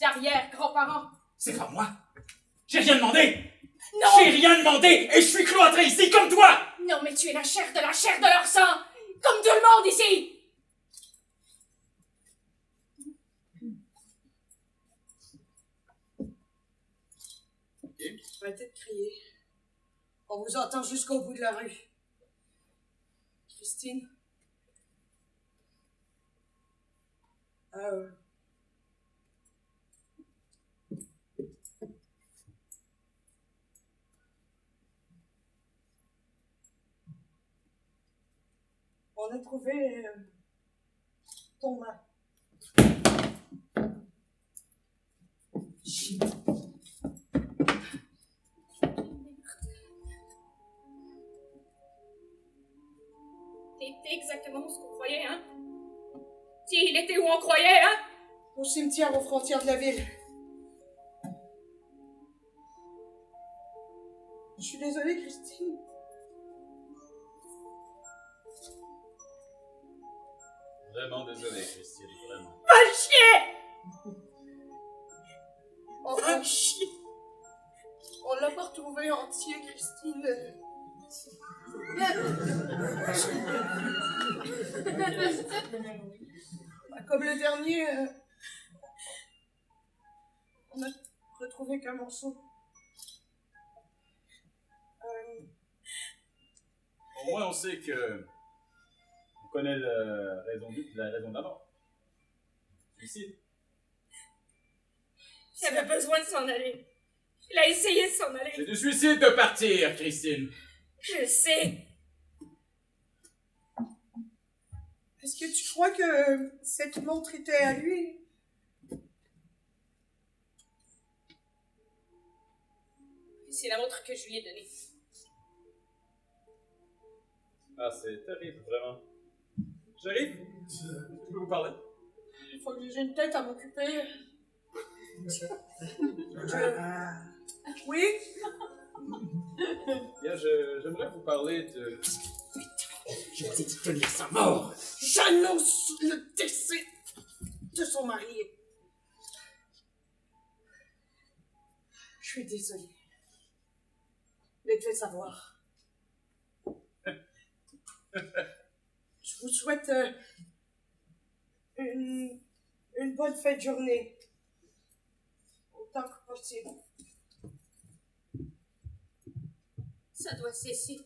arrière-grands-parents. C'est pas moi. J'ai rien demandé. Non. J'ai rien demandé et je suis cloîtré ici comme toi. Non, mais tu es la chair de leur sang. Comme tout le monde ici. Arrêtez de crier. On vous entend jusqu'au bout de la rue. Christine? On a trouvé ton mât. Chut. C'était exactement ce qu'on croyait, hein? Si, il était où on croyait, hein? Au cimetière aux frontières de la ville. Je suis désolée, Christine. Vraiment désolé, Christine, vraiment. Va chier! Va chier! On l'a pas retrouvé entier, Christine. Comme le dernier, on a retrouvé qu'un morceau. Au moins, on sait que... On connaît la raison de la mort. Lucide. Il avait besoin de s'en aller. Il a essayé de s'en aller. C'est du suicide de partir, Christine. Je sais. Est-ce que tu crois que cette montre était à lui? C'est la montre que je lui ai donnée. Ah, c'est terrible, vraiment. J'arrive. Je peux vous parler? Il faut que j'ai une tête à m'occuper. Oui? Bien, j'aimerais vous parler de... Je t'ai dit de tenir sa mort. J'annonce le décès de son mari. Je suis désolée. Je te fais savoir. Je vous souhaite une bonne fin de journée. Autant que possible. Ça doit cesser.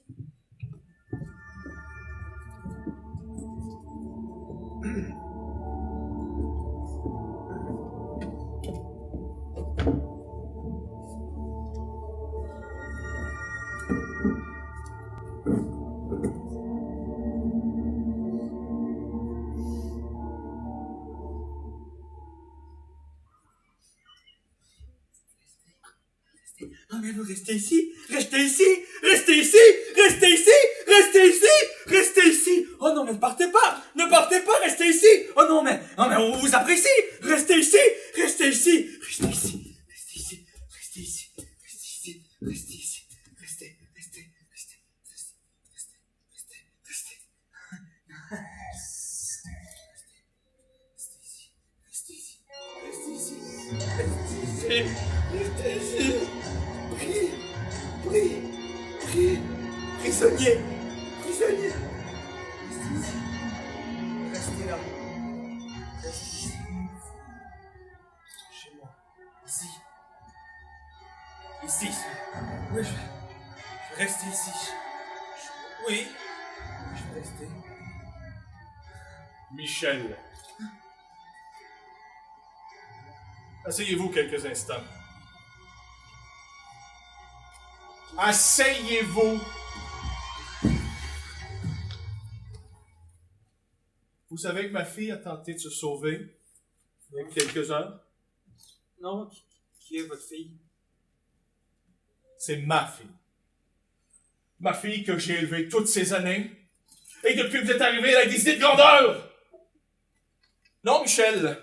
Non mais vous restez ici, restez ici, restez ici, restez ici, restez ici, restez ici. Oh non mais ne partez pas, restez ici. Oh non mais on vous apprécie, restez ici, restez ici, restez ici, restez ici, restez ici, restez ici, restez ici, restez, restez, restez, restez, restez, restez, restez ici, restez ici, restez ici, restez ici. Prie, prisonnier, restez ici, restez là, restez ici, chez moi, ici, oui, je vais rester ici, oui, je vais rester. Michel. Asseyez-vous quelques instants. Asseyez-vous. Vous savez que ma fille a tenté de se sauver il y a quelques heures? Non, qui est votre fille? C'est ma fille. Ma fille que j'ai élevée toutes ces années. Et depuis que vous êtes arrivé, elle a des idées de grandeur. Non, Michel.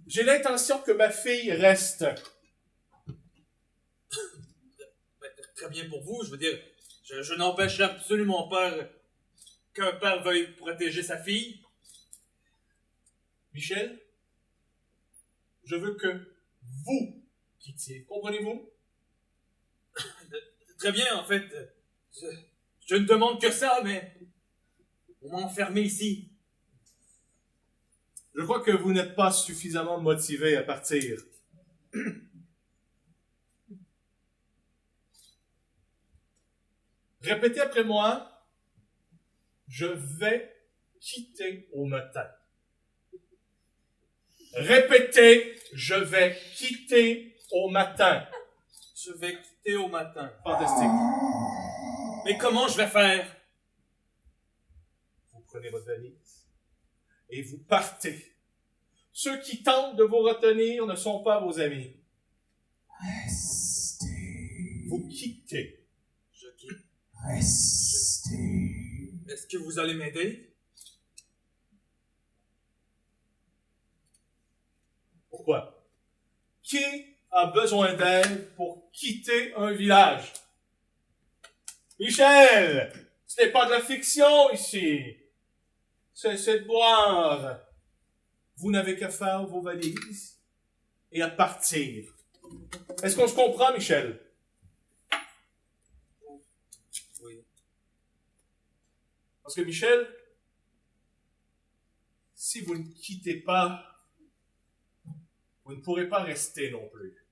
J'ai l'intention que ma fille reste. Très bien pour vous, je veux dire, je n'empêche absolument pas qu'un père veuille protéger sa fille. Michel, je veux que vous quittiez. Comprenez-vous? Très bien, en fait. Je ne demande que ça, mais on m'a enfermé ici. Je crois que vous n'êtes pas suffisamment motivé à partir. Répétez après moi. Je vais quitter au matin. Répétez. Je vais quitter au matin. Je vais quitter au matin. Fantastique. Mais comment je vais faire? Vous prenez votre valise et vous partez. Ceux qui tentent de vous retenir ne sont pas vos amis. Vous quittez. Je quitte. Est-ce que vous allez m'aider? Pourquoi? Qui a besoin d'aide pour quitter un village? Michel! Ce n'est pas de la fiction ici. C'est de boire. Vous n'avez qu'à faire vos valises et à partir. Est-ce qu'on se comprend, Michel? Oui. Parce que Michel, si vous ne quittez pas, vous ne pourrez pas rester non plus.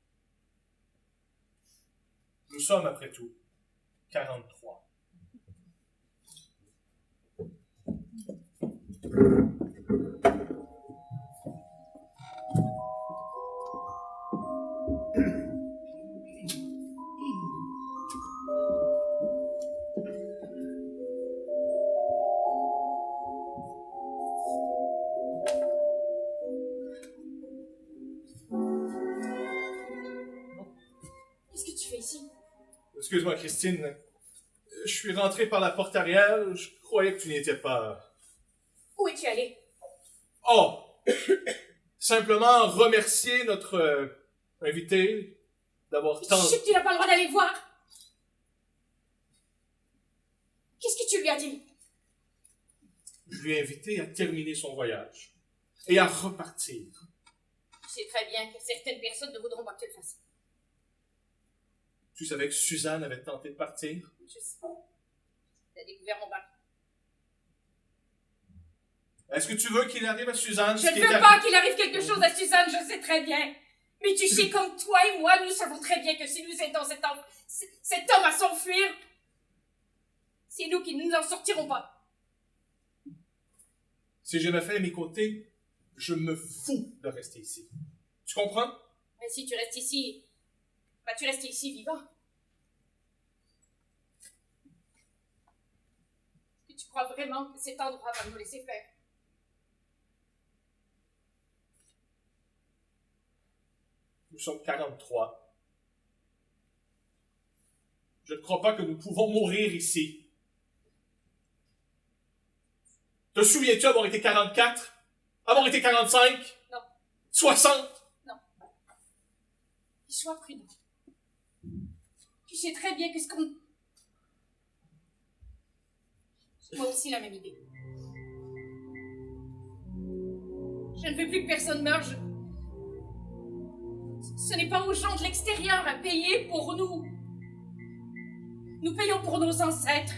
Nous sommes, après tout, 43. ici? Excuse-moi, Christine. Je suis rentré par la porte arrière. Je croyais que tu n'y étais pas. Où es-tu allé? Oh! Simplement remercier notre invité d'avoir tant... Chut, tu n'as pas le droit d'aller le voir! Qu'est-ce que tu lui as dit? Je lui ai invité à terminer son voyage et à repartir. Je sais très bien que certaines personnes ne voudront pas que tu le fasses. Tu savais que Suzanne avait tenté de partir? Je sais. T'as découvert mon bac. Est-ce que tu veux qu'il arrive à Suzanne? Je ne veux pas qu'il arrive quelque chose à Suzanne, je sais très bien. Mais tu sais, comme toi et moi, nous savons très bien que si nous aidons cet homme à s'enfuir, c'est nous qui ne nous en sortirons pas. Si je me fais à mes côtés, je me fous de rester ici. Tu comprends? Mais si tu restes ici, tu restes ici vivant. Est-ce que tu crois vraiment que cet endroit va nous laisser faire? Nous sommes 43. Je ne crois pas que nous pouvons mourir ici. Te souviens-tu avoir été 44? Avoir été 45? Non. 60? Non. Sois prudent. Tu sais très bien que ce qu'on... Moi aussi la même idée. Je ne veux plus que personne meure. Ce n'est pas aux gens de l'extérieur à payer pour nous. Nous payons pour nos ancêtres.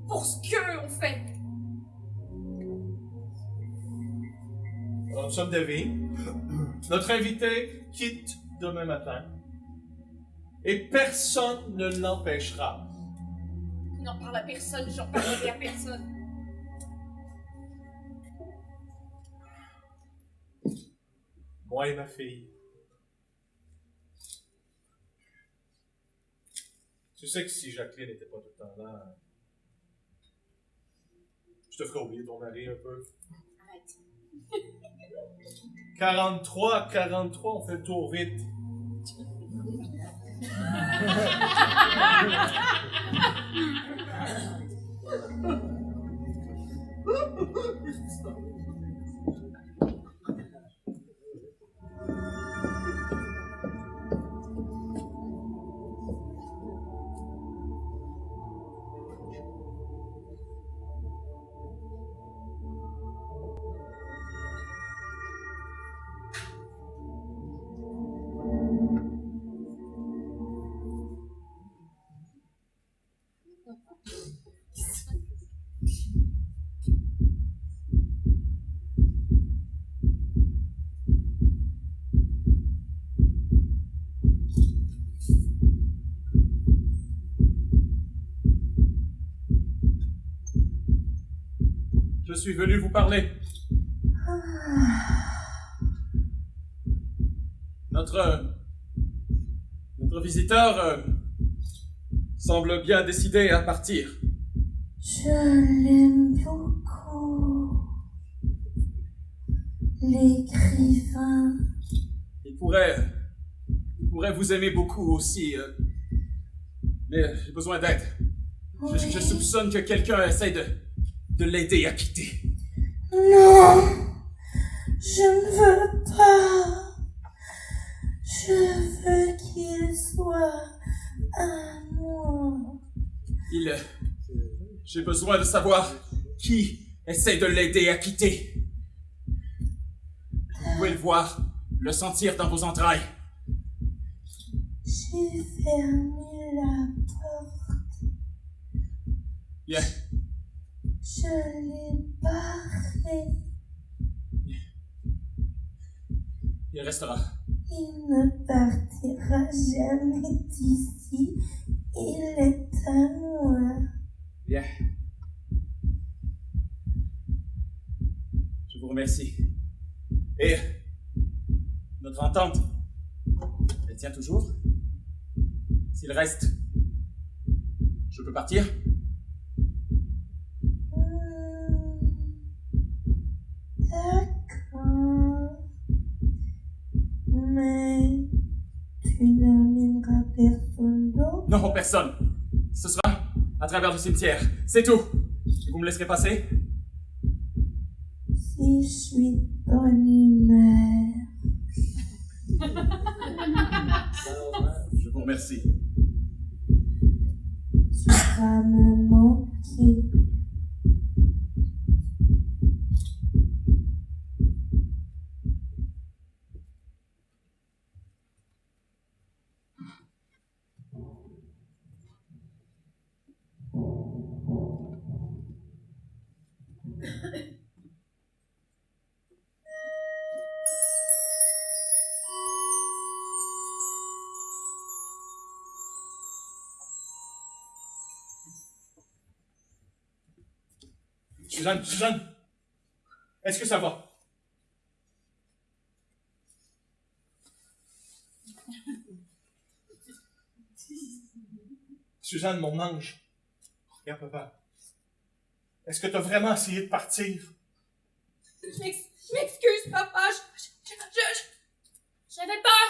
Pour ce qu'eux ont fait. Alors, nous sommes d'avis. Notre invité quitte demain matin. Et personne ne l'empêchera. Tu n'en parles à personne, j'en parlerai à personne. Moi et ma fille. Tu sais que si Jacqueline n'était pas tout le temps là, je te ferais oublier ton mari un peu. Arrête. 43, on fait le tour vite. Je suis venu vous parler. Notre visiteur semble bien décidé à partir. Je l'aime beaucoup. L'écrivain. Il pourrait vous aimer beaucoup aussi, mais j'ai besoin d'aide. Oui. Je soupçonne que quelqu'un essaie de l'aider à quitter. Non, je ne veux pas. Je veux qu'il soit à moi. J'ai besoin de savoir qui essaie de l'aider à quitter. Vous pouvez le voir, le sentir dans vos entrailles. J'ai fermé la porte. Bien. Je l'ai barré. Il restera. Il ne partira jamais d'ici. Il est à moi. Bien. Je vous remercie. Et notre entente, elle tient toujours? S'il reste, je peux partir? D'accord. Mais tu n'emmèneras personne. Ce sera à travers le cimetière. C'est tout. Vous me laisserez passer? Si je suis de bonne humeur, Je vous remercie. tu vas me manquer. Suzanne, est-ce que ça va? Suzanne, mon ange. Regarde, papa. Est-ce que tu as vraiment essayé de partir? Je m'excuse, papa. J'avais peur.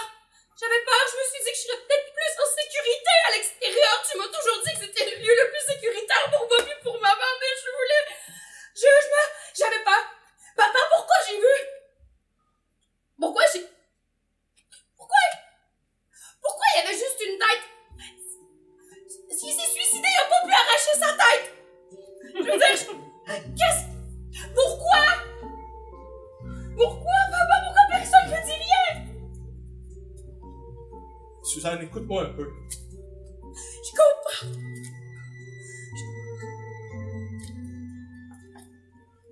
J'avais peur. Je me suis dit que je serais peut-être plus en sécurité à l'extérieur. Tu m'as toujours dit que c'était le lieu le plus sécuritaire pour moi et pour maman, mais je voulais... J'avais peur. Papa, pourquoi j'ai vu? Pourquoi il y avait juste une tête? S'il s'est suicidé, il a pas pu arracher sa tête. Je veux dire, Pourquoi, papa? Pourquoi personne ne dit rien? Suzanne, écoute-moi un peu. Je comprends.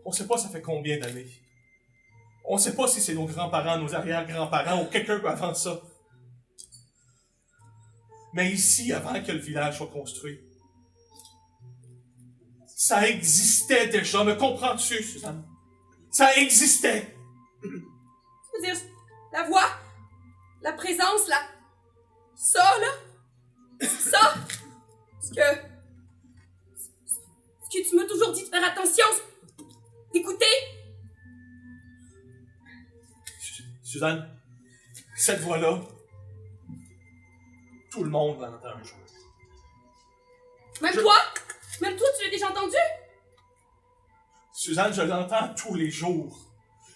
On sait pas ça fait combien d'années. On sait pas si c'est nos grands-parents, nos arrière-grands-parents ou quelqu'un avant ça. Mais ici, avant que le village soit construit, ça existait déjà. Me comprends-tu, Suzanne? Ça existait. Je veux dire, la voix, la présence, ça, ce que tu m'as toujours dit de faire attention, d'écouter. Suzanne, cette voix-là, tout le monde l'entend un jour. Même toi, tu l'as déjà entendu? Suzanne, je l'entends tous les jours.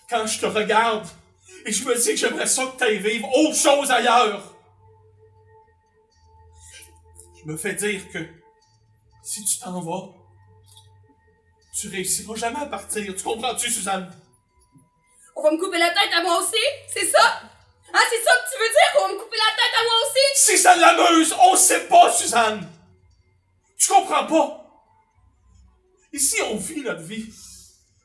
Quand je te regarde et je me dis que j'aimerais ça que tu ailles vivre autre chose ailleurs. Je me fais dire que si tu t'en vas, tu réussiras jamais à partir. Tu comprends-tu, Suzanne? On va me couper la tête à moi aussi? C'est ça? Ah, c'est ça que tu veux dire? Qu'on va me couper la tête à moi aussi? Si ça l'amuse, on sait pas, Suzanne! Tu comprends pas? Ici, on vit notre vie.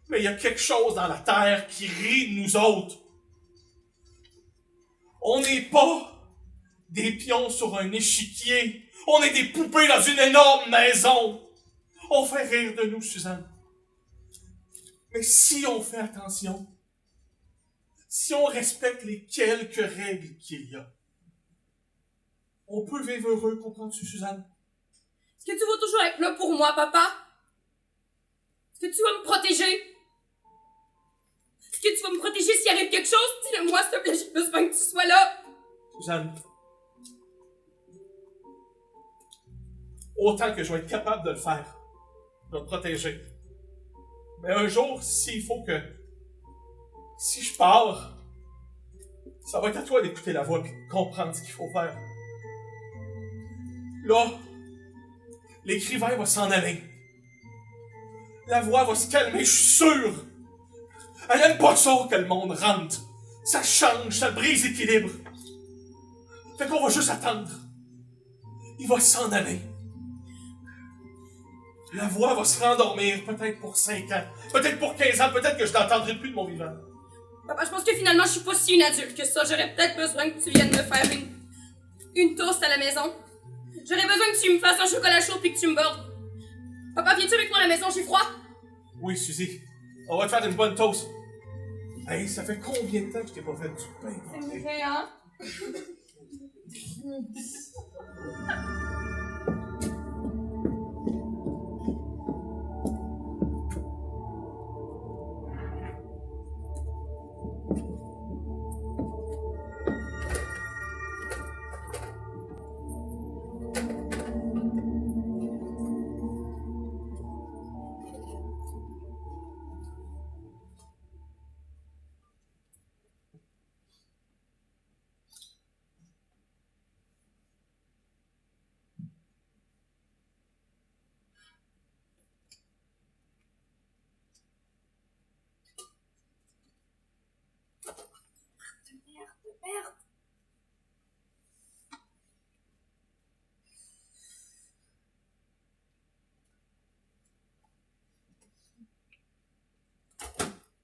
Mais il y a quelque chose dans la terre qui rit de nous autres. On n'est pas des pions sur un échiquier. On est des poupées dans une énorme maison. On fait rire de nous, Suzanne. Mais si on fait attention, si on respecte les quelques règles qu'il y a, on peut vivre heureux, comprends-tu, Suzanne? Est-ce que tu vas toujours être là pour moi, papa? Est-ce que tu vas me protéger? Est-ce que tu vas me protéger s'il arrive quelque chose? Dis-le-moi, s'il te plaît, j'ai besoin que tu sois là. Suzanne, autant que je vais être capable de le faire, de te protéger. Mais un jour, s'il faut que... Si je pars, ça va être à toi d'écouter la voix et de comprendre ce qu'il faut faire. Là, l'écrivain va s'en aller. La voix va se calmer, je suis sûr. Elle aime pas ça que le monde rentre. Ça change, ça brise l'équilibre. Fait qu'on va juste attendre. Il va s'en aller. La voix va se rendormir, peut-être pour 5 ans, peut-être pour 15 ans, peut-être que je n'entendrai plus de mon vivant. Papa, je pense que finalement, je suis pas si une adulte que ça. J'aurais peut-être besoin que tu viennes me faire une toast à la maison. J'aurais besoin que tu me fasses un chocolat chaud puis que tu me bordes. Papa, viens-tu avec moi à la maison? J'ai froid. Oui, Suzy. On va te faire une bonne toast. Hey, ça fait combien de temps que je t'ai pas fait du pain? C'est vrai, hein?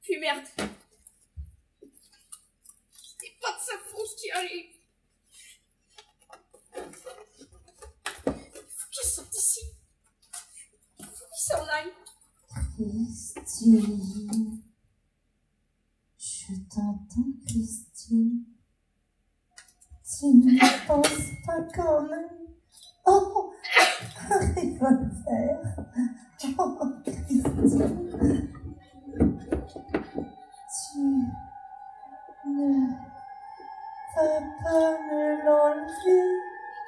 Puis merde. C'est pas de sa faute ce qui arrive. Il faut qu'il sorte d'ici. Il faut qu'il s'en aille. Christine. Je t'entends, Christine. Tu ne penses pas quand même. Oh, un revolver. Oh, Christine. Tu ne vas pas me l'enlever.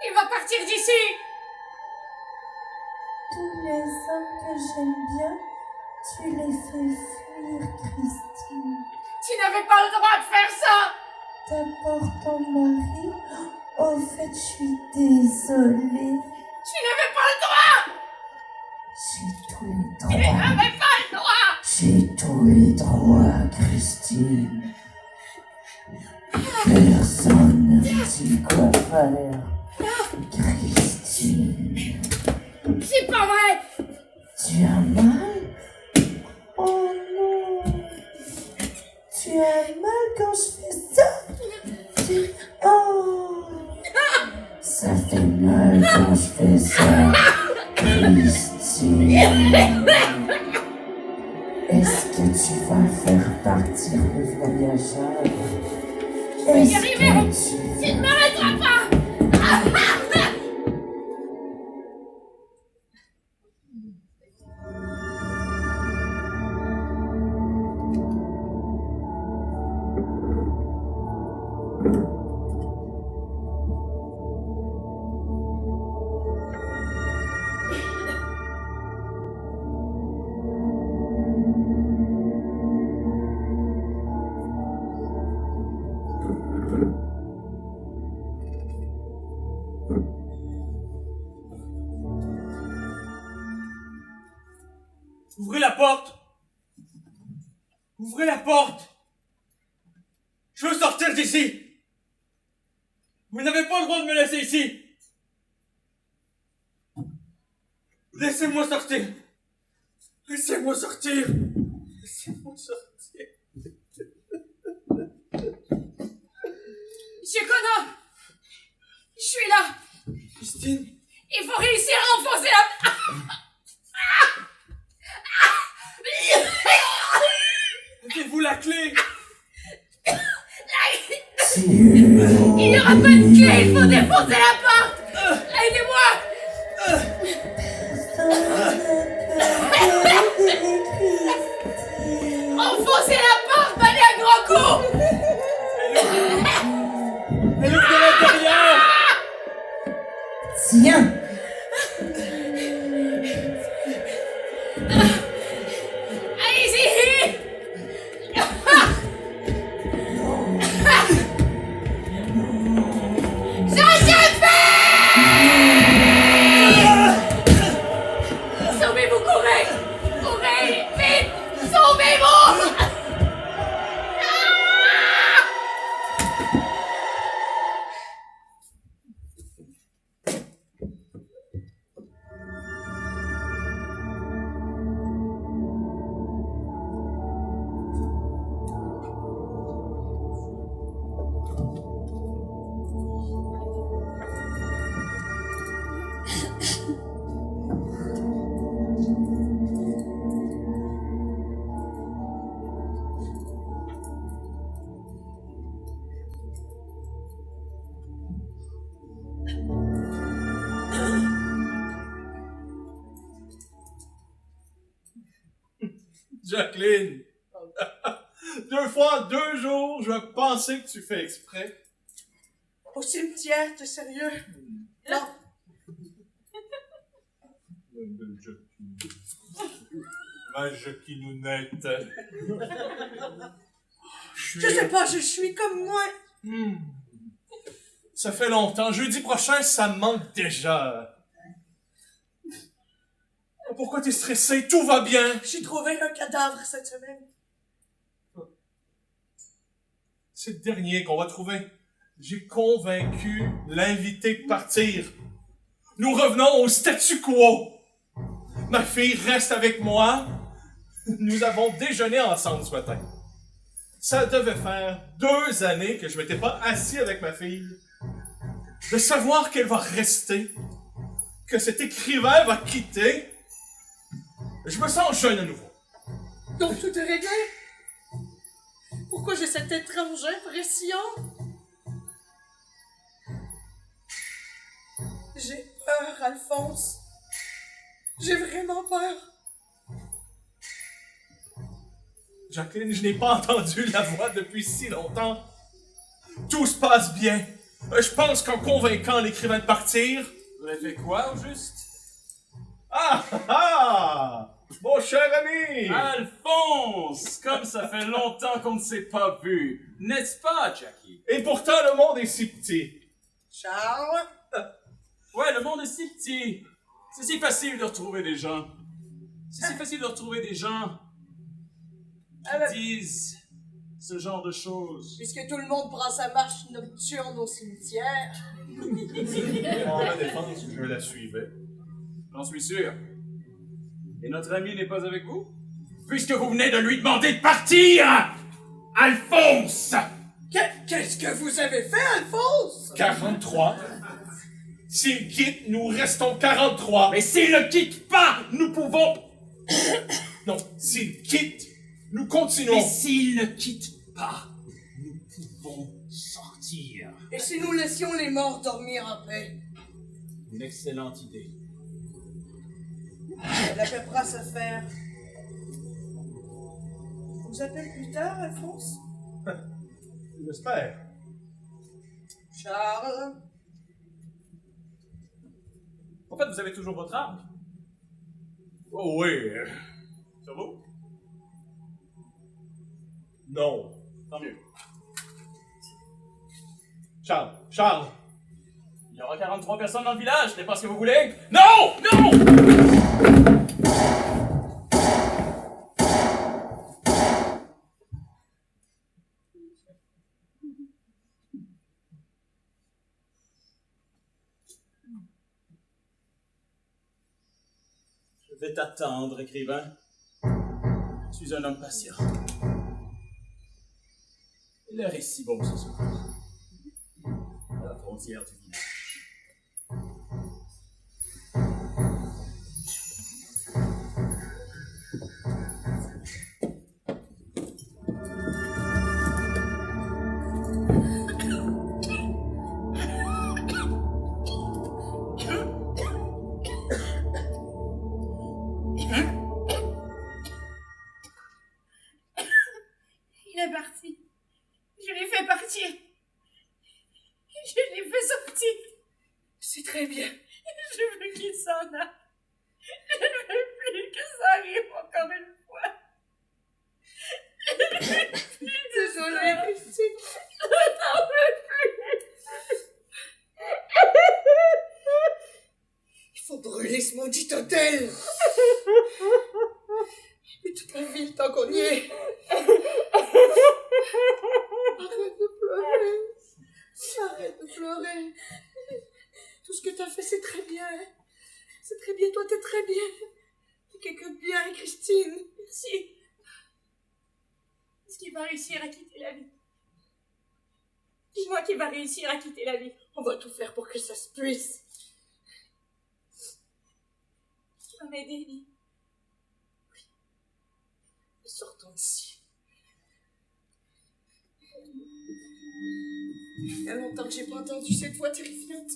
Il va partir d'ici. Tous les hommes que j'aime bien, tu les fais fuir, Christine. Tu n'avais pas le droit de faire ça. D'abord ton mari. Au fait, je suis désolée. Tu n'avais pas le droit. J'ai tous les Tu droits. n'avais pas le droit. J'ai tous les droits, Christine. Personne ne me dit quoi faire. Christine. C'est pas vrai. Tu as mal? Oh non. Tu as mal quand je fais ça? Oh. Ça fait mal quand je fais ça. Christine. Est-ce que tu vas faire partir le voyageur? vais y arriver. Tu ne m'arrêteras pas. Ouvrez la porte! Ouvrez la porte! Je veux sortir d'ici! Vous n'avez pas le droit de me laisser ici! Laissez-moi sortir! Laissez-moi sortir! Laissez-moi sortir! Monsieur Connor, je suis là. Christine! Il faut réussir à enfoncer la... Avez-vous la clé? Il n'y aura pas de clé, il faut défoncer la porte. Aidez-moi. Enfoncez la porte, allez à grands coups. Elle ouvre de l'intérieur! Tiens. Allez-y. Ça se fait. Sauvez-vous, courez. Courez, vite. Sauvez-vous. Jacqueline! 2 fois en 2 jours, je vais penser que tu fais exprès. Au cimetière, t'es sérieux? Non. Ma Jacquinounette. Je sais pas, je suis comme moi. Ça fait longtemps. Jeudi prochain, ça me manque déjà. Pourquoi t'es stressé? Tout va bien. J'ai trouvé un cadavre cette semaine. C'est le dernier qu'on va trouver. J'ai convaincu l'invité de partir. Nous revenons au statu quo. Ma fille reste avec moi. Nous avons déjeuné ensemble ce matin. Ça devait faire 2 années que je m'étais pas assis avec ma fille. De savoir qu'elle va rester, que cet écrivain va quitter, je me sens jeune à nouveau. Donc tout est réglé? Pourquoi j'ai cette étrange impression? J'ai peur, Alphonse. J'ai vraiment peur. Jacqueline, je n'ai pas entendu la voix depuis si longtemps. Tout se passe bien. Je pense qu'en convainquant l'écrivain de partir... Vous avez fait quoi, au juste? Ah! Ah! Mon cher ami! Alphonse! Comme ça fait longtemps qu'on ne s'est pas vu. N'est-ce pas, Jackie? Et pourtant, le monde est si petit. Charles? Ouais, le monde est si petit. C'est si facile de retrouver des gens. C'est si facile de retrouver des gens qui disent ce genre de choses. Puisque tout le monde prend sa marche nocturne au cimetière. En ma défense, je la suivais. J'en suis sûr. Et notre ami n'est pas avec vous? Puisque vous venez de lui demander de partir! Alphonse! Qu'est-ce que vous avez fait, Alphonse? 43. S'il quitte, nous restons 43. Mais s'il ne quitte pas, nous pouvons... Non, s'il quitte, nous continuons. Mais s'il ne quitte pas, nous pouvons sortir. Et si nous laissions les morts dormir en paix? Une excellente idée. La paperasse à faire. On vous appelle plus tard, Alphonse? J'espère. Charles? En fait, vous avez toujours votre arme. Oh oui. Sur vous? Non. Tant mieux. Charles. Il y aura 43 personnes dans le village, c'est pas ce que vous voulez? Non! Non! Je vais t'attendre, écrivain. Je suis un homme patient. Et l'air est si bon ce soir. À la frontière du village. Il est parti. Je l'ai fait partir. Je l'ai fait sortir. C'est très bien. Je veux qu'il s'en aille. Je ne veux plus que ça arrive encore une fois. Désolée, Christine. Je n'en veux plus. Il faut brûler ce maudit hôtel. Et toute la ville tant qu'on y est. Arrête de pleurer. Arrête de pleurer. Tout ce que t'as fait, c'est très bien. C'est très bien, toi, t'es très bien. T'es quelqu'un de bien, Christine. Merci. Est-ce qu'il va réussir à quitter la vie? Dis-moi qu'il va réussir à quitter la vie. On va tout faire pour que ça se puisse. Tu vas m'aider, lui. Sortons d'ici. Il y a longtemps que j'ai pas entendu cette voix terrifiante.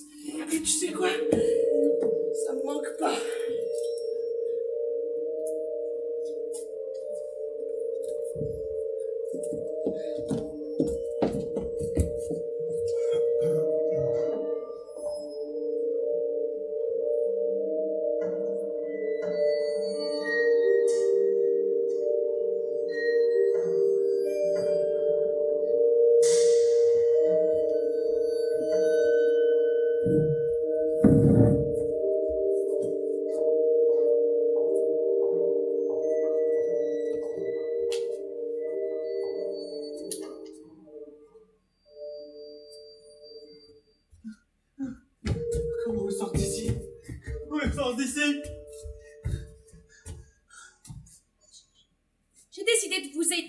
Et tu sais quoi? Ça me manque pas. Comment on sort d'ici? On sort d'ici?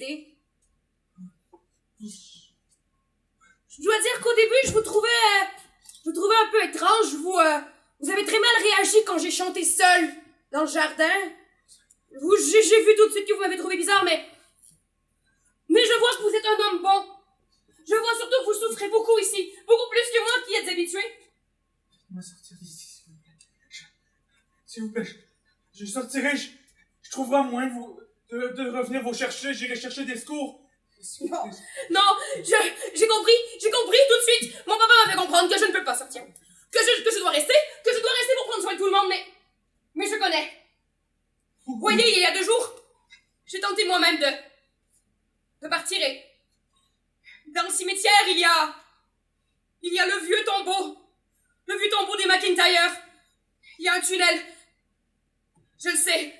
société. Je dois dire qu'au début, je vous trouvais un peu étrange. Vous avez très mal réagi quand j'ai chanté seule dans le jardin. J'ai vu tout de suite que vous m'avez trouvé bizarre, mais je vois que vous êtes un homme bon. Je vois surtout que vous souffrez beaucoup ici, beaucoup plus que moi qui êtes habitué. Laisse-moi sortir d'ici, s'il vous plaît. S'il vous plaît, je sortirai, je trouverai un moyen de revenir vous chercher, j'irai chercher des secours. Non, j'ai compris tout de suite. Mon papa m'a fait comprendre que je ne peux pas sortir. Que je dois rester pour prendre soin de tout le monde, mais je connais. Vous voyez, il y a 2 jours, j'ai tenté moi-même de partir et dans le cimetière, il y a le vieux tombeau des McIntyre. Il y a un tunnel. Je le sais.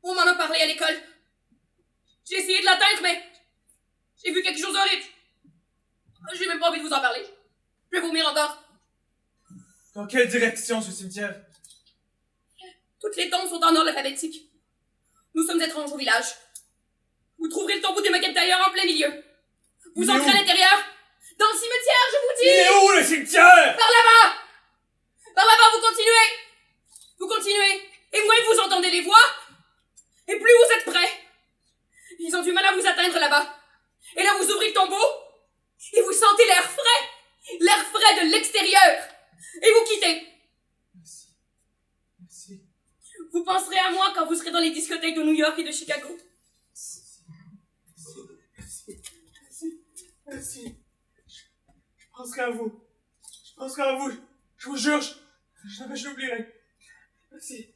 On m'en a parlé à l'école. J'ai essayé de l'atteindre, mais j'ai vu quelque chose d'horrible. J'ai même pas envie de vous en parler. Je vais vomir encore. Dans quelle direction, ce cimetière? Toutes les tombes sont en ordre alphabétique. Nous sommes étranges au village. Vous trouverez le tombeau des McIntyre en plein milieu. Vous entrez à l'intérieur. Dans le cimetière, je vous dis! Il est où, le cimetière? Par là-bas! Par là-bas, vous continuez! Vous continuez. Et moins vous entendez les voix, et plus vous êtes prêts. Ils ont du mal à vous atteindre là-bas. Et là, vous ouvrez le tombeau, et vous sentez l'air frais de l'extérieur. Et vous quittez. Merci. Vous penserez à moi quand vous serez dans les discothèques de New York et de Chicago. Merci. Je penserai à vous. Je vous jure, jamais je l'oublierai. Merci.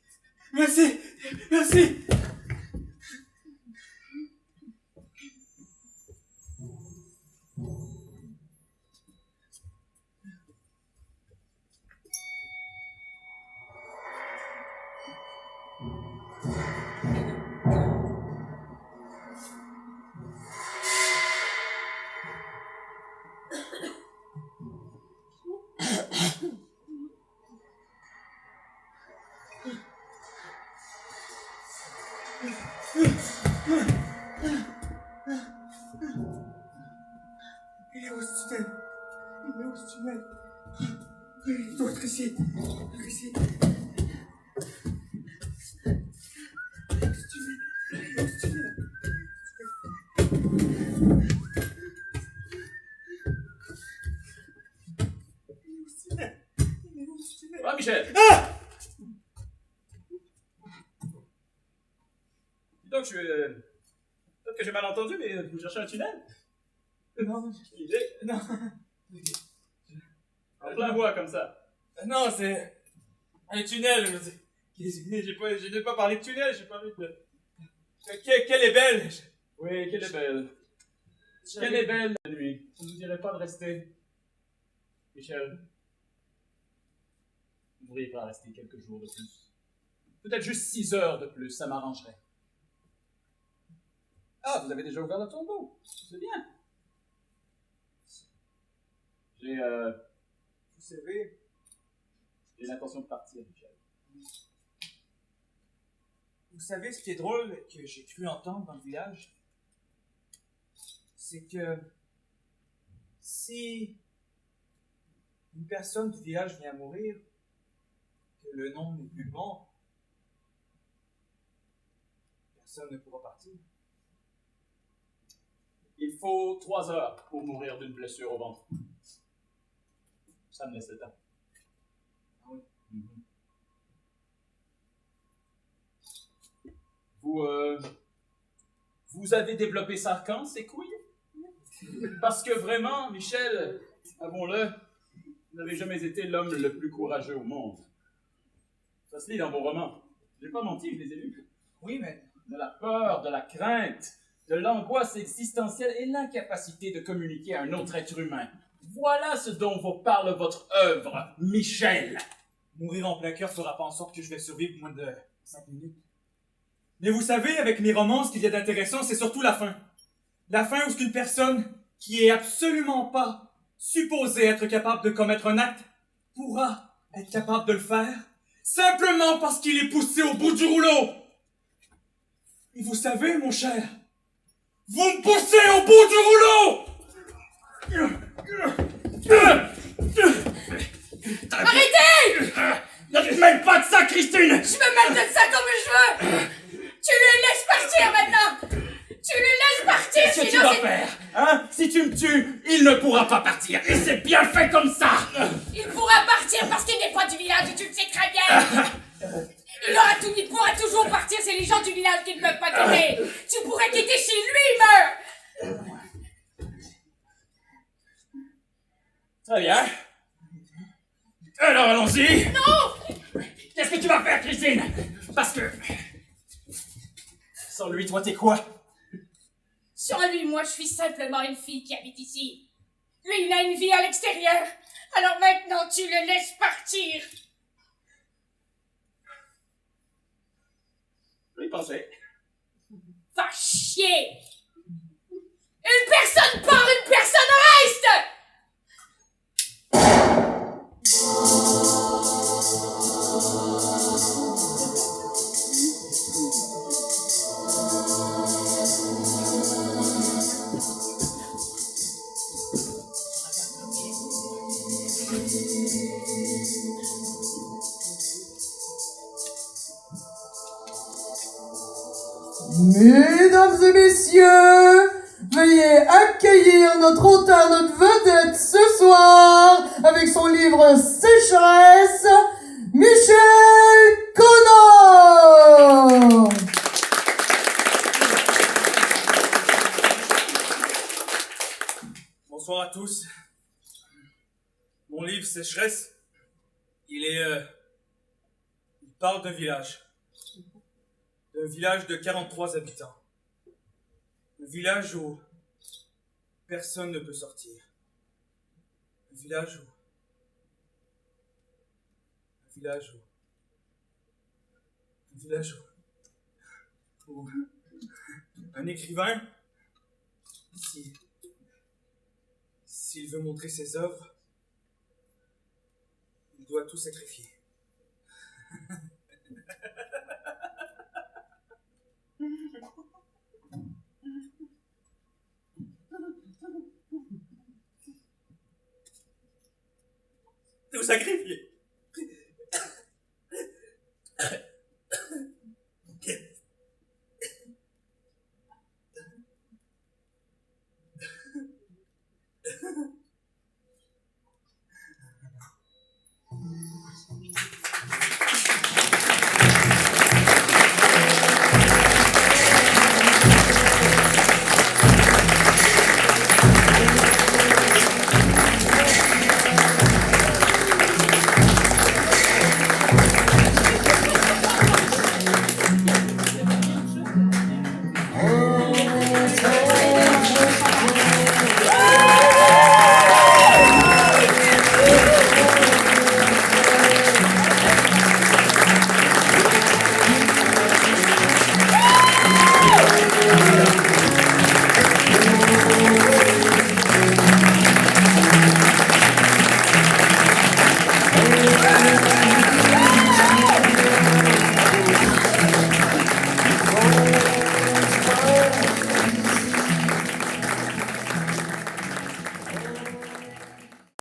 Il est où ce tunnel? Il doit être ici. Ah, Michel! Ah! Dis donc, peut-être que j'ai mal entendu, mais vous cherchez un tunnel? Non. En plein bois, comme ça. Non, c'est un tunnel. Je n'ai pas parlé de tunnel, j'ai parlé de... Quelle est belle! Oui, quelle est belle. Quelle est belle la nuit. Je ne vous dirais pas de rester. Michel, vous ne pourriez pas rester quelques jours de plus. Peut-être juste 6 heures de plus, ça m'arrangerait. Ah, vous avez déjà ouvert le tombeau. C'est bien. Vous savez, j'ai l'intention de partir, Michel. vous savez ce qui est drôle que j'ai cru entendre dans le village? C'est que si une personne du village vient à mourir, que le nom n'est plus bon, personne ne pourra partir. Il faut 3 heures pour mourir d'une blessure au ventre. Ça me laisse le temps. Ah oui. Vous avez développé ça quand, ces couilles? Parce que vraiment, Michel, avouons-le, vous n'avez jamais été l'homme le plus courageux au monde. Ça se lit dans vos romans. Je n'ai pas menti, je les ai lus. Oui, mais... De la peur, de la crainte, de l'angoisse existentielle et l'incapacité de communiquer à un autre être humain. Voilà ce dont vous parle votre œuvre, Michel. Mourir en plein cœur fera pas en sorte que je vais survivre moins de 5 minutes. Mais vous savez, avec mes romans, ce qu'il y a d'intéressant, c'est surtout la fin. La fin où une personne qui est absolument pas supposée être capable de commettre un acte pourra être capable de le faire simplement parce qu'il est poussé au bout du rouleau. Et vous savez, mon cher, Vous me poussez au bout du rouleau! Arrêtez! Ne te mêle pas de ça, Christine! Je me mêle de ça comme je veux! Tu le laisses partir maintenant! Tu le laisses partir, Qu'est-ce que tu sinon vas c'est... faire? Hein? Si tu me tues, il ne pourra pas partir. Et c'est bien fait comme ça! Il pourra partir parce qu'il n'est pas du village et tu le sais très bien! Il pourra toujours partir, c'est les gens du village qui ne peuvent pas quitter! Tu pourrais quitter si lui meurt! Très bien. Alors allons-y! Non! Qu'est-ce que tu vas faire, Christine? Parce que... Sans lui, toi, t'es quoi? Sur lui, moi, je suis simplement une fille qui habite ici. Lui, il a une vie à l'extérieur. Alors maintenant, tu le laisses partir. Je vais y penser. Va chier! Une personne part, une personne reste! Mesdames et messieurs, veuillez accueillir notre auteur, notre vedette ce soir, avec son livre Sécheresse, Michel Conan. Bonsoir à tous. Mon livre Sécheresse, il parle d'un village. D'un village de 43 habitants. Un village où personne ne peut sortir. Un village où un écrivain, s'il veut montrer ses œuvres, il doit tout sacrifier. Tout sacrifier.